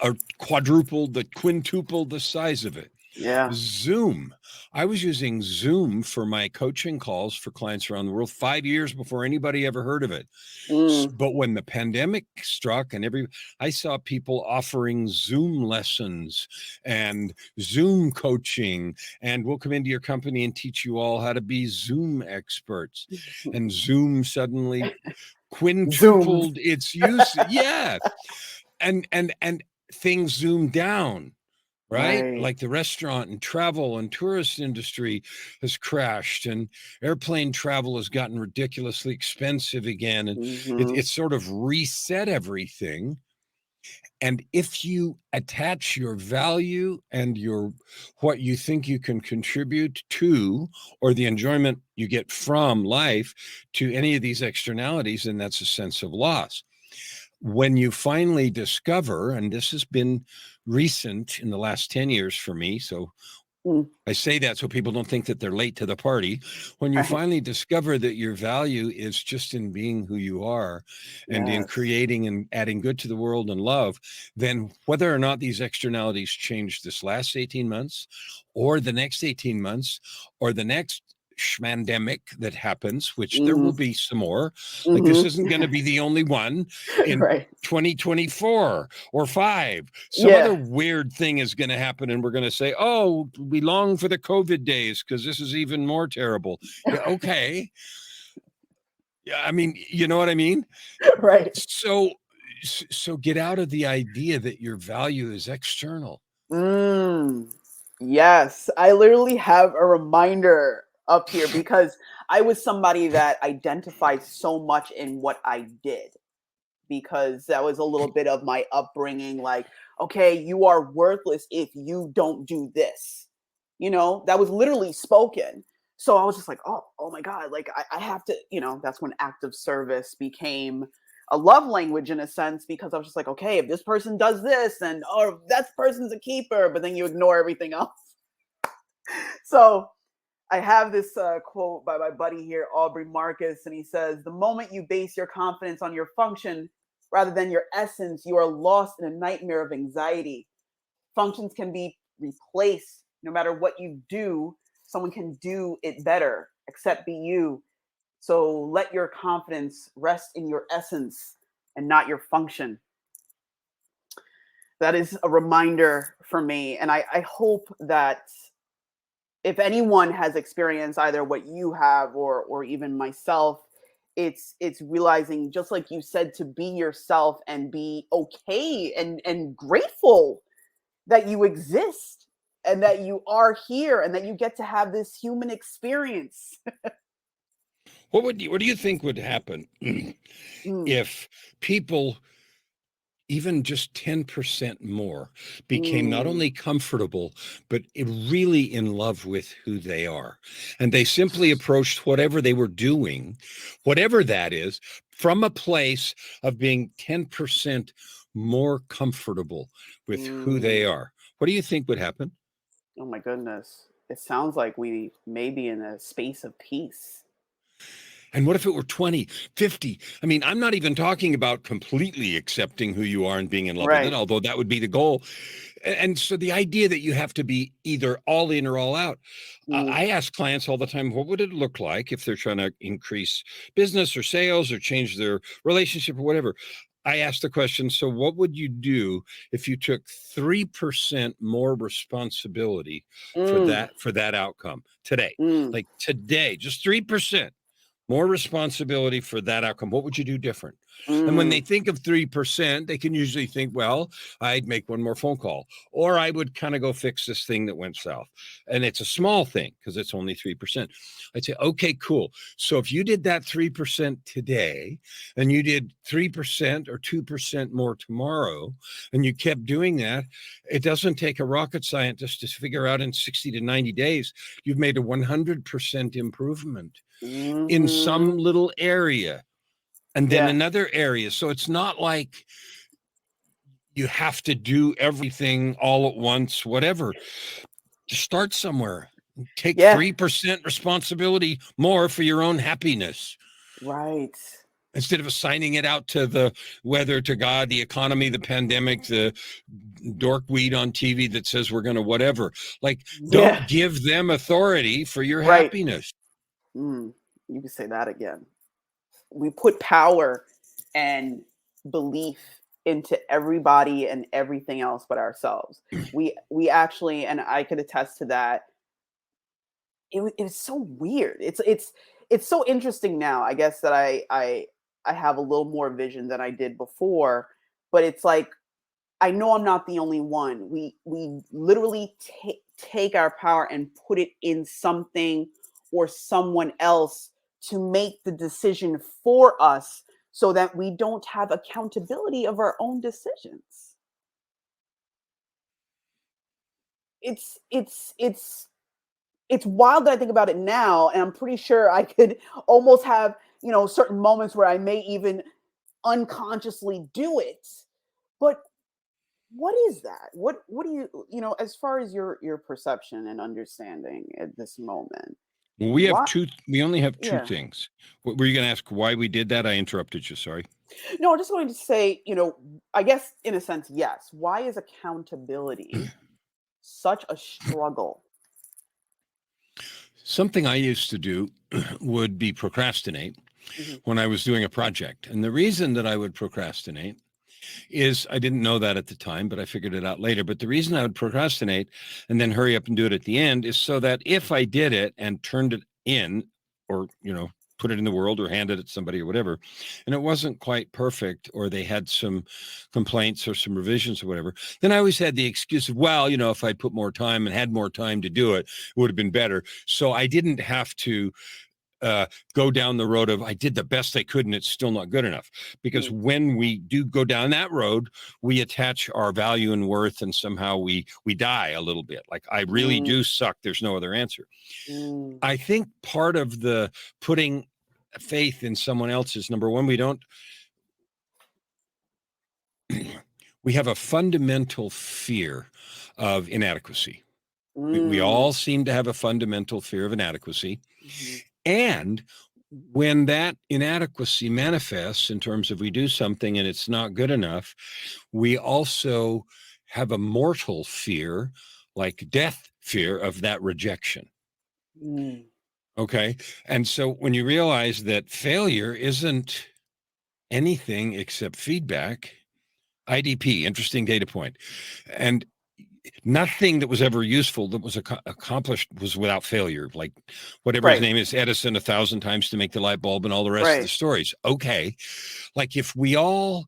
or quadrupled, the quintupled the size of it. Yeah. Zoom. I was using Zoom for my coaching calls for clients around the world 5 years before anybody ever heard of it. Mm, But when the pandemic struck and I saw people offering Zoom lessons and Zoom coaching, and we'll come into your company and teach you all how to be Zoom experts. And Zoom suddenly Zoomed. quintupled its use. Yeah. And things zoomed down, right? Right. Like the restaurant and travel and tourist industry has crashed, and airplane travel has gotten ridiculously expensive again. And Mhm. it's sort of reset everything. And if you attach your value and your what you think you can contribute to, or the enjoyment you get from life, to any of these externalities, then that's a sense of loss. When you finally discover, and this has been recent in the last 10 years for me, so Mm, I say that so people don't think that they're late to the party. When you right. finally discover that your value is just in being who you are and in Yes. creating and adding good to the world and love, then whether or not these externalities change this last 18 months or the next 18 months or the next schmandemic that happens, which there will Mm, be some more, like this hmm. isn't going to be the only one in Right. 2024 or 5. Some other Yeah. weird thing is going to happen and we're going to say, oh, we long for the COVID days because this is even more terrible. Yeah, okay. Yeah, I mean, you know what I mean? Right. So get out of the idea that your value is external. Mm, yes, I literally have a reminder up here because I was somebody that identified so much in what I did because that was a little bit of my upbringing. Like, okay, you are worthless if you don't do this. That was literally spoken. So I was just like, oh my God, like I have to, that's when active service became a love language in a sense because I was just like, okay, if this person does this, and oh, that person's a keeper, but then you ignore everything else. So I have this quote by my buddy here, Aubrey Marcus, and he says, the moment you base your confidence on your function rather than your essence, you are lost in a nightmare of anxiety. Functions can be replaced no matter what you do. Someone can do it better, except be you. So let your confidence rest in your essence and not your function. That is a reminder for me. And I hope that if anyone has experienced either what you have or even myself, it's realizing, just like you said, to be yourself and be okay and grateful that you exist and that you are here and that you get to have this human experience. What do you think would happen Mm, if people, even just 10% more, became not mm, only comfortable, but really in love with who they are? And they simply approached whatever they were doing, whatever that is, from a place of being 10% more comfortable with who they mm. are. What do you think would happen? Oh my goodness. It sounds like we may be in a space of peace. And what if it were 20, 50? I mean, I'm not even talking about completely accepting who you are and being in love with it, Right. although that would be the goal. And so the idea that you have to be either all in or all out. Mm, I ask clients all the time, what would it look like if they're trying to increase business or sales or change their relationship or whatever? I ask the question, so what would you do if you took 3% more responsibility mm, for that outcome today? mm, Like today, just 3% more responsibility for that outcome. What would you do different? And when they mm, think of 3%, they can usually think, well, I'd make one more phone call, or I would kind of go fix this thing that went south. And it's a small thing because it's only 3%. I'd say, okay, cool. So if you did that 3% today and you did 3% or 2% more tomorrow, and you kept doing that, it doesn't take a rocket scientist to figure out in 60 to 90 days, you've made a 100% improvement in some mhm. little area and then Yeah. another area. So it's not like you have to do everything all at once, whatever. Just start somewhere. Take Yeah. 3% responsibility more for your own happiness Right. instead of assigning it out to the weather, to God, the economy, the pandemic, the dork weed on TV that says we're going to whatever. Like, Yeah. don't give them authority for your Right. happiness. Mm. You can say that again. We put power and belief into everybody and everything else but ourselves. We actually, and I could attest to that. It's so weird. It's so interesting now. I guess that I have a little more vision than I did before, but it's like I know I'm not the only one. We literally take our power and put it in something or someone else to make the decision for us so that we don't have accountability of our own decisions. It's it's wild that I think about it now, and I'm pretty sure I could almost have, certain moments where I may even unconsciously do it. But what is that? What do as far as your perception and understanding at this moment? Well, What we only have two Yeah. things. What were you going to ask why we did that? I interrupted you. Sorry. No, I'm just going to say, I guess in a sense, yes. Why is accountability such a struggle? Something I used to do would be procrastinate Mhm. when I was doing a project. And the reason that I would procrastinate is I didn't know that at the time, but I figured it out later. But the reason I would procrastinate and then hurry up and do it at the end is so that if I did it and turned it in, or, put it in the world or handed it to somebody or whatever, and it wasn't quite perfect, or they had some complaints or some revisions or whatever, then I always had the excuse of, well, if I'd put more time and had more time to do it, it would have been better. So I didn't have to go down the road of I did the best I could and it's still not good enough. Because Mm, when we do go down that road, we attach our value and worth, and somehow we die a little bit. Like, I really mm, do suck. There's no other answer. mm, I think part of the putting faith in someone else is, number one, we have a fundamental fear of inadequacy. We mm, all seem to have a fundamental fear of inadequacy. mhm, And when that inadequacy manifests in terms of we do something and it's not good enough, we also have a mortal fear, like death fear, of that rejection. mm, Okay. And so when you realize that failure isn't anything except feedback, IDP, interesting data point, and nothing that was ever useful that was accomplished was without failure. Like, whatever his right, name is, Edison 1,000 times to make the light bulb, and all the rest of the right. stories. Okay. Like, if we all,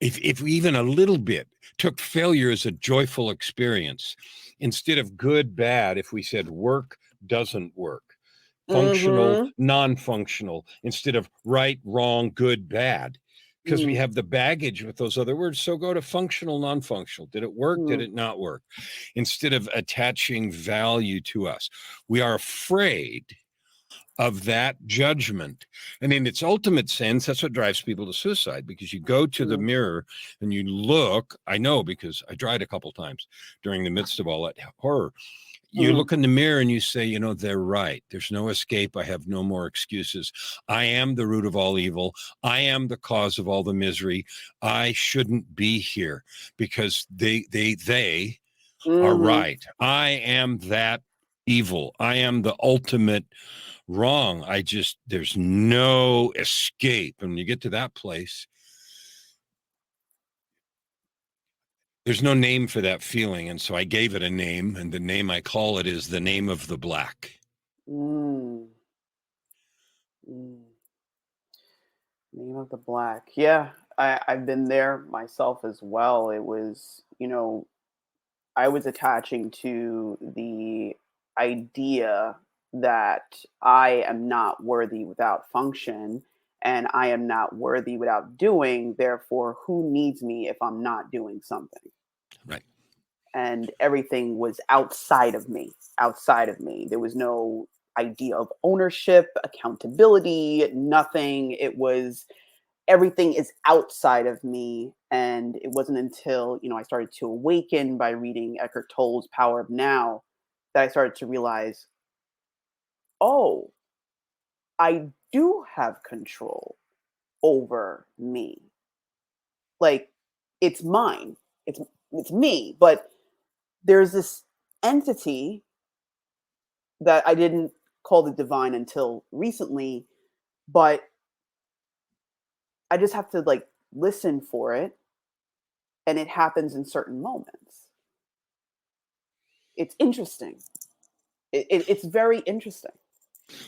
if we even a little bit took failure as a joyful experience, instead of good, bad, if we said work doesn't work, functional, Mhm, non-functional, instead of right, wrong, good, bad, because we mm, have the baggage with those other words. So go to functional, non-functional. Did it work? Did mm, it not work? Instead of attaching value to us, we are afraid of that judgment. And in its ultimate sense, that's what drives people to suicide, because you go to the mm, mirror and you look. I know, because I tried a couple times during the midst of all that horror. You mm, look in the mirror and you say, they're right. There's no escape. I have no more excuses. I am the root of all evil. I am the cause of all the misery. I shouldn't be here because they are mhm, right. I am that evil. I am the ultimate wrong. There's no escape. And when you get to that place, there's no name for that feeling. And so I gave it a name, and the name I call it is the name of the black. mm, mm. Name of the Black. Yeah, I've been there myself as well. It was, I was attaching to the idea that I am not worthy without function, and I am not worthy without doing. Therefore, who needs me if I'm not doing something? Right. And everything was outside of me, outside of me. There was no idea of ownership, accountability, nothing. It was everything is outside of me. And it wasn't until, I started to awaken by reading Eckhart Tolle's Power of Now that I started to realize, oh, I do have control over me. Like, it's mine. It's me. But there's this entity that I didn't call the divine until recently, but I just have to like listen for it, and it happens in certain moments. It's interesting. It's very interesting.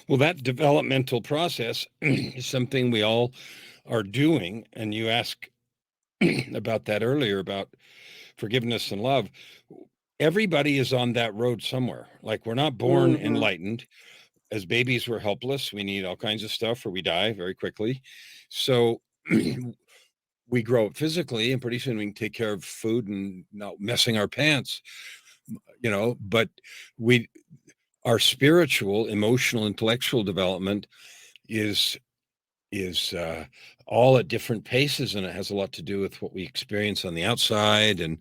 Well, that developmental process is something we all are doing. And you asked about that earlier, about forgiveness and love. Everybody is on that road somewhere. Like, we're not born Mhm. enlightened. as babies, we're helpless. We need all kinds of stuff or we die very quickly. So we grow up physically and pretty soon we can take care of food and not messing our pants, but we, our spiritual, emotional, intellectual development is all at different paces, and it has a lot to do with what we experience on the outside and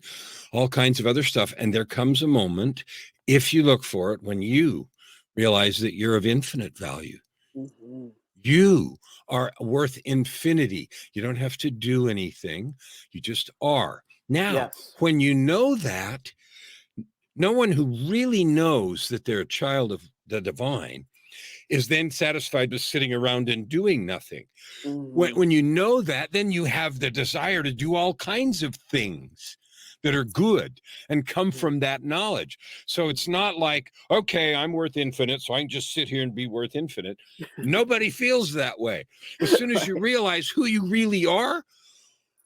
all kinds of other stuff. And there comes a moment, if you look for it, when you realize that you're of infinite value. Mm-hmm. You are worth infinity. You don't have to do anything. You just are. Now, Yes. when you know that, no one who really knows that they're a child of the divine is then satisfied with sitting around and doing nothing. Mm-hmm. When you know that, then you have the desire to do all kinds of things that are good and come from that knowledge. So it's not like, okay, I'm worth infinite, so I can just sit here and be worth infinite. Nobody feels that way. As soon as you Right. realize who you really are,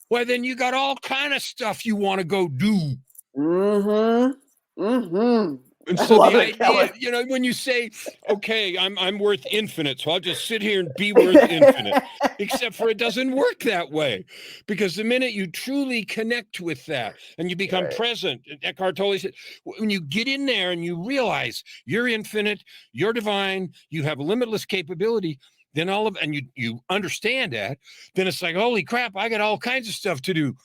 well, then you got all kind of stuff you want to go do. Mm-hmm. Mm-hmm. And I so the love it, idea, Kellan. when you say, okay, I'm worth infinite, so I'll just sit here and be worth infinite, except for it doesn't work that way. Because the minute you truly connect with that and you become Right. present, Eckhart Tolle said, when you get in there and you realize you're infinite, you're divine, you have limitless capability, then and you understand that, then it's like, holy crap, I got all kinds of stuff to do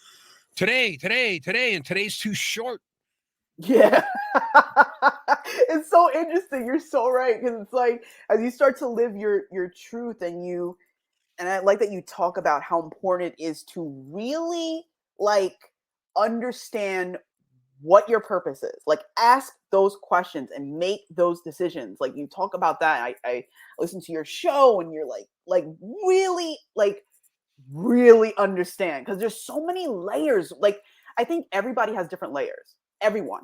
today, and today's too short. Yeah. It's so interesting. You're so right. Because it's like as you start to live your truth and I like that you talk about how important it is to really like understand what your purpose is. Like ask those questions and make those decisions. Like you talk about that. I listen to your show and you're like really understand because there's so many layers. Like I think everybody has different layers. Everyone.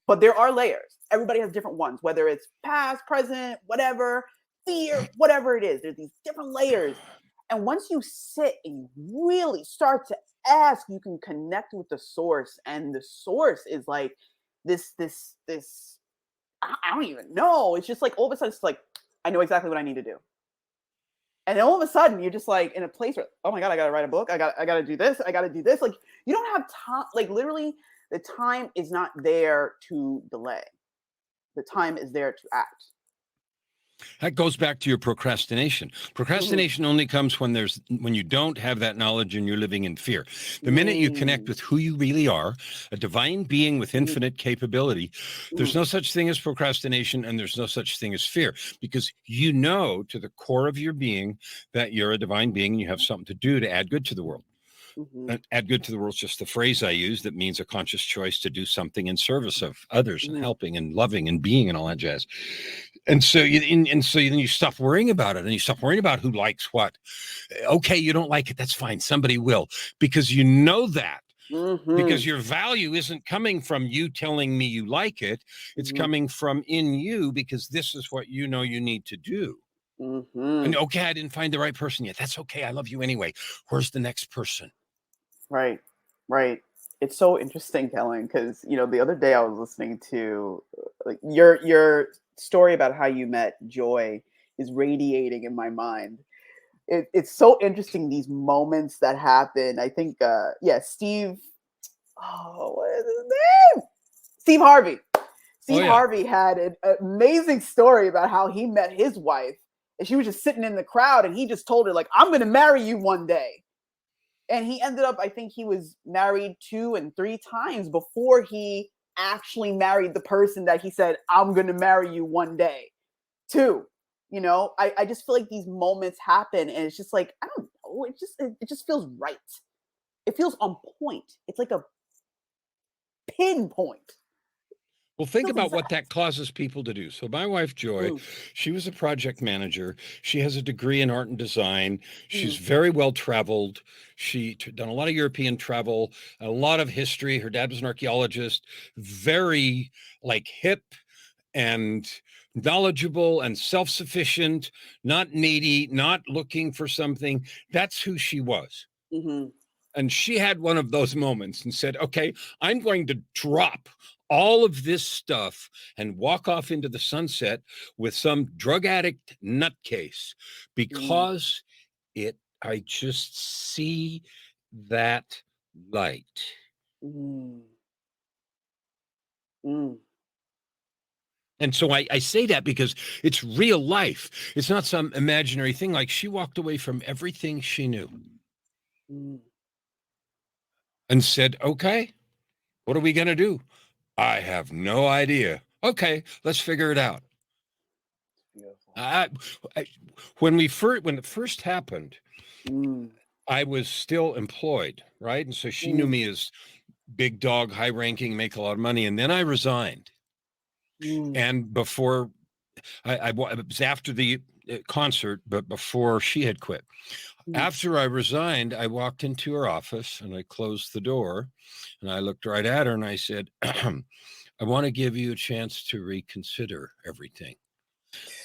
But there are layers. Everybody has different ones, whether it's past, present, whatever, fear, whatever it is. There's these different layers. And once you sit and you really start to ask, you can connect with the source. And the source is like this. I don't even know. It's just like all of a sudden, it's like, I know exactly what I need to do. And then all of a sudden, you're just like in a place where, oh my God, I gotta write a book. I gotta do this. I gotta do this. Like you don't have time. Like literally, the time is not there to delay. The time is there to act. That goes back to your procrastination. Mm-hmm. Procrastination only comes when you don't have that knowledge and you're living in fear. The minute you connect Mm-hmm. with who you really are, a divine being with infinite capability, there's no such thing as procrastination and there's no such thing as fear because you know to the core of your being that you're a divine being and you have something to do to add good to the world. Mm-hmm. Add good to the world is just the phrase I use that means a conscious choice to do something in service of others and Mm-hmm. helping and loving and being and all that jazz. And so then you stop worrying about it and you stop worrying about who likes what. Okay, you don't like it. That's fine. Somebody will, because you know that. Mm-hmm. Because your value isn't coming from you telling me you like it. It's Mm-hmm. coming from in you because this is what you know you need to do. Mm-hmm. And okay, I didn't find the right person yet. That's okay. I love you anyway. Where's the next person? Right. Right. It's so interesting, Kellan, because the other day I was listening to like your story about how you met Joy is radiating in my mind. It's so interesting these moments that happen. I think Steve, oh, what is his name? Steve Harvey. Oh Steve yeah. Harvey had an amazing story about how he met his wife, and she was just sitting in the crowd, and he just told her like, "I'm going to marry you one day." And he ended up, I think he was married 2 and 3 times before he actually married the person that he said, "I'm going to marry you one day." 2. I just feel like these moments happen, and it's just like I don't know. It just feels right. It feels on point. It's like a pinpoint. Well, think Feels about what exact. that causes people to do. So, my wife, Joy, Mm, she was a project manager. She has a degree in art and design. She's mm, very well traveled. She done a lot of European travel, a lot of history. Her dad was an archaeologist, very like hip and knowledgeable and self sufficient, not needy, not looking for something. That's who she was. mm-hmm, And she had one of those moments and said, okay, I'm going to drop all of this stuff and walk off into the sunset with some drug addict nutcase because I just see that light. Mm. Mm. And so I say that because it's real life. It's not some imaginary thing. Like, she walked away from everything she knew and said, okay, what are we going to do? I have no idea. Okay, let's figure it out. Beautiful. When it first happened, I was still employed, right? And so she knew me as big dog, high ranking, make a lot of money. And then I resigned. And before it was after the concert, but before she had quit. After I resigned, I walked into her office and I closed the door and I looked right at her and I said, I want to give you a chance to reconsider everything.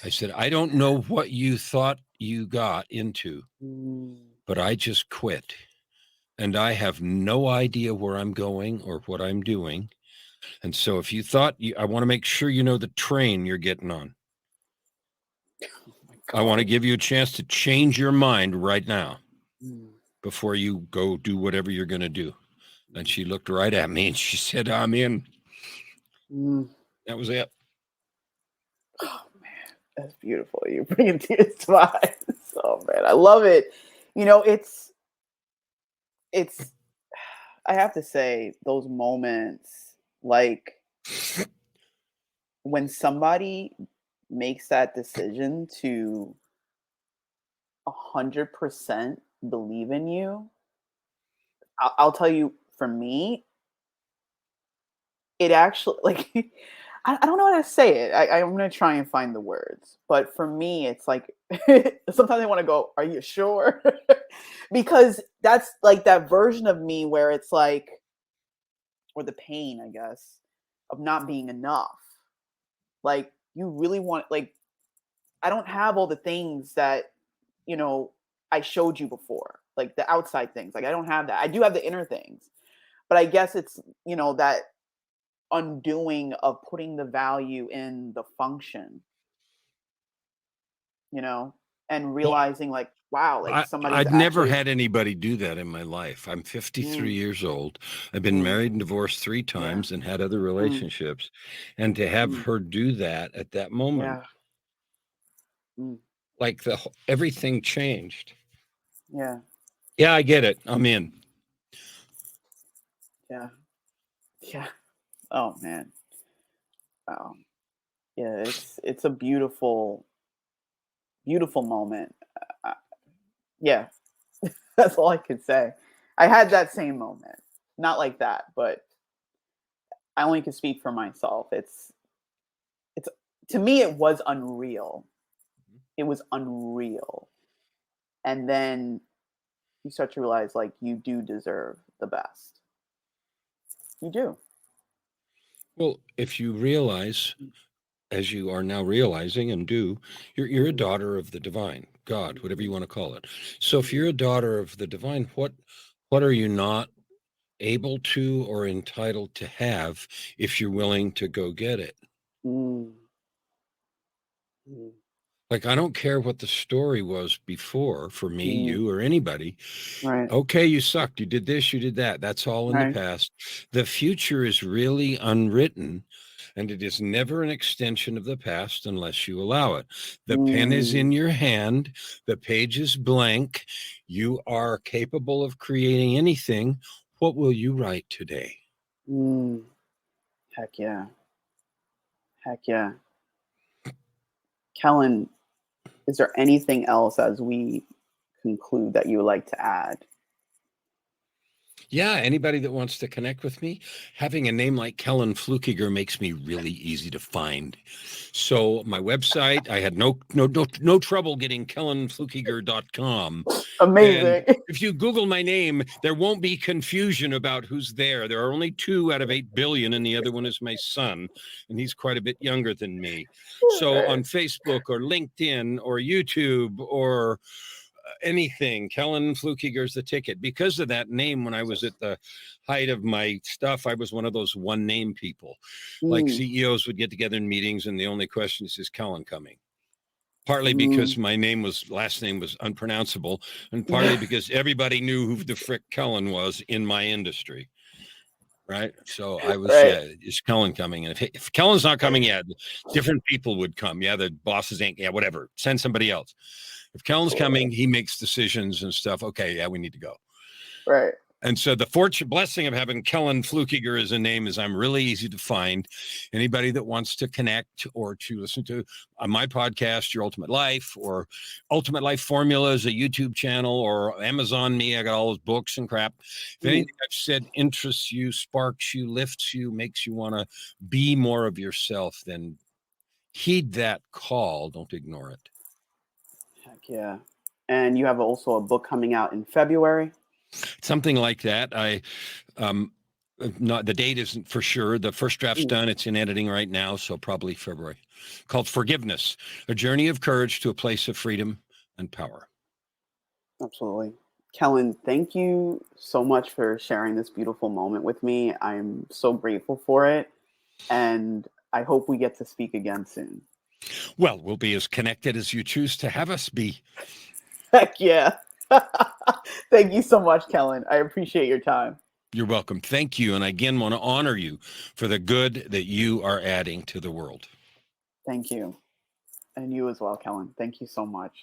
I said, I don't know what you thought you got into, but I just quit. And I have no idea where I'm going or what I'm doing. And so if you thought, I want to make sure you know the train you're getting on. I want to give you a chance to change your mind right now before you go do whatever you're going to do. And she looked right at me and she said, I'm in. That was it. Oh, man, that's beautiful. You're bringing tears to my eyes. Oh, man, I love it. You know, it's, I have to say, those moments, like when somebody makes that decision to 100% believe in you, I'll tell you, for me, it actually, like, I don't know how to say it. I'm gonna try and find the words, but for me, it's like sometimes I want to go, "Are you sure?" Because that's like that version of me where it's like, or the pain, I guess, of not being enough. Like, you really want, like, I don't have all the things that, you know, I showed you before, like the outside things. Like, I don't have that. I do have the inner things, but I guess it's, that undoing of putting the value in the function, and Well, realizing, like, wow, like somebody's I've never actually. had anybody do that in my life. I'm 53 Mm, years old. I've been mm, married and divorced 3 yeah, times and had other mm, relationships. And to have mm, her do that at that moment, yeah, mm, like everything changed. yeah, Yeah, I get it. I'm in. yeah, yeah. Oh, man. Yeah, it's a beautiful, beautiful moment. Yeah, that's all I could say. I had that same moment, not like that, but I only can speak for myself. It's to me, it was unreal. It was unreal. And then you start to realize, like, you do deserve the best. You do. Well, if you realize, as you are now realizing and do, you're a Mhm, daughter of the divine, God, whatever you want to call it. So if mhm, you're a daughter of the divine, what are you not able to or entitled to have if you're willing to go get it? mm, mm, Like, I don't care what the story was before for me, mm. you, or anybody. Right, Okay, you sucked. You did this, you did that. That's all in the right. past. The future is really unwritten, and it is never an extension of the past unless you allow it. The pen is in Mm, your hand, the page is blank. You are capable of creating anything. What will you write today? mm. Heck yeah. Heck yeah. Kellen, is there anything else as we conclude that you would like to add? Yeah, anybody that wants to connect with me, having a name like Kellan Fluckiger makes me really easy to find. So my website, I had no trouble getting kellanfluckiger.com. And Amazing. if you Google my name, there won't be confusion about who's there. There are only 2 out of 8 billion, and the other one is my son, and he's quite a bit younger than me. So Right. on Facebook or LinkedIn or YouTube or anything. Kellan Fluckiger's the ticket. Because of that name, when I was at the height of my stuff, I was one of those one name people. Like Mm, CEOs would get together in meetings, and the only question is Kellan coming? Partly mm. because my last name was unpronounceable, and partly because everybody knew who the frick Kellan was in my industry. Right. So I was, Right, is Kellan coming? And if Kellan's not coming yet, different people would come. Yeah, the bosses ain't, yeah, whatever. Send somebody else. If Kellan's coming, he makes decisions and stuff. Okay, yeah, we need to go. right. And so the blessing of having Kellan Fluckiger as a name is I'm really easy to find. Anybody that wants to connect or to listen to my podcast, Your Ultimate Life, or Ultimate Life Formula is a YouTube channel, or Amazon Me. I got all those books and crap. If Mm. anything I've said interests you, sparks you, lifts you, makes you want to be more of yourself, then heed that call. Don't ignore it. Heck yeah. And you have also a book coming out in February. Something like that. Not the date isn't for sure. The first draft's done. It's in editing right now, so probably February. Called Forgiveness: A Journey of Courage to a Place of Freedom and Power. Absolutely. Kellan, thank you so much for sharing this beautiful moment with me. I'm so grateful for it. And I hope we get to speak again soon. Well, we'll be as connected as you choose to have us be. Heck yeah. Thank you so much, Kellan. I appreciate your time. You're welcome. Thank you. And I again want to honor you for the good that you are adding to the world. Thank you. And you as well, Kellan. Thank you so much.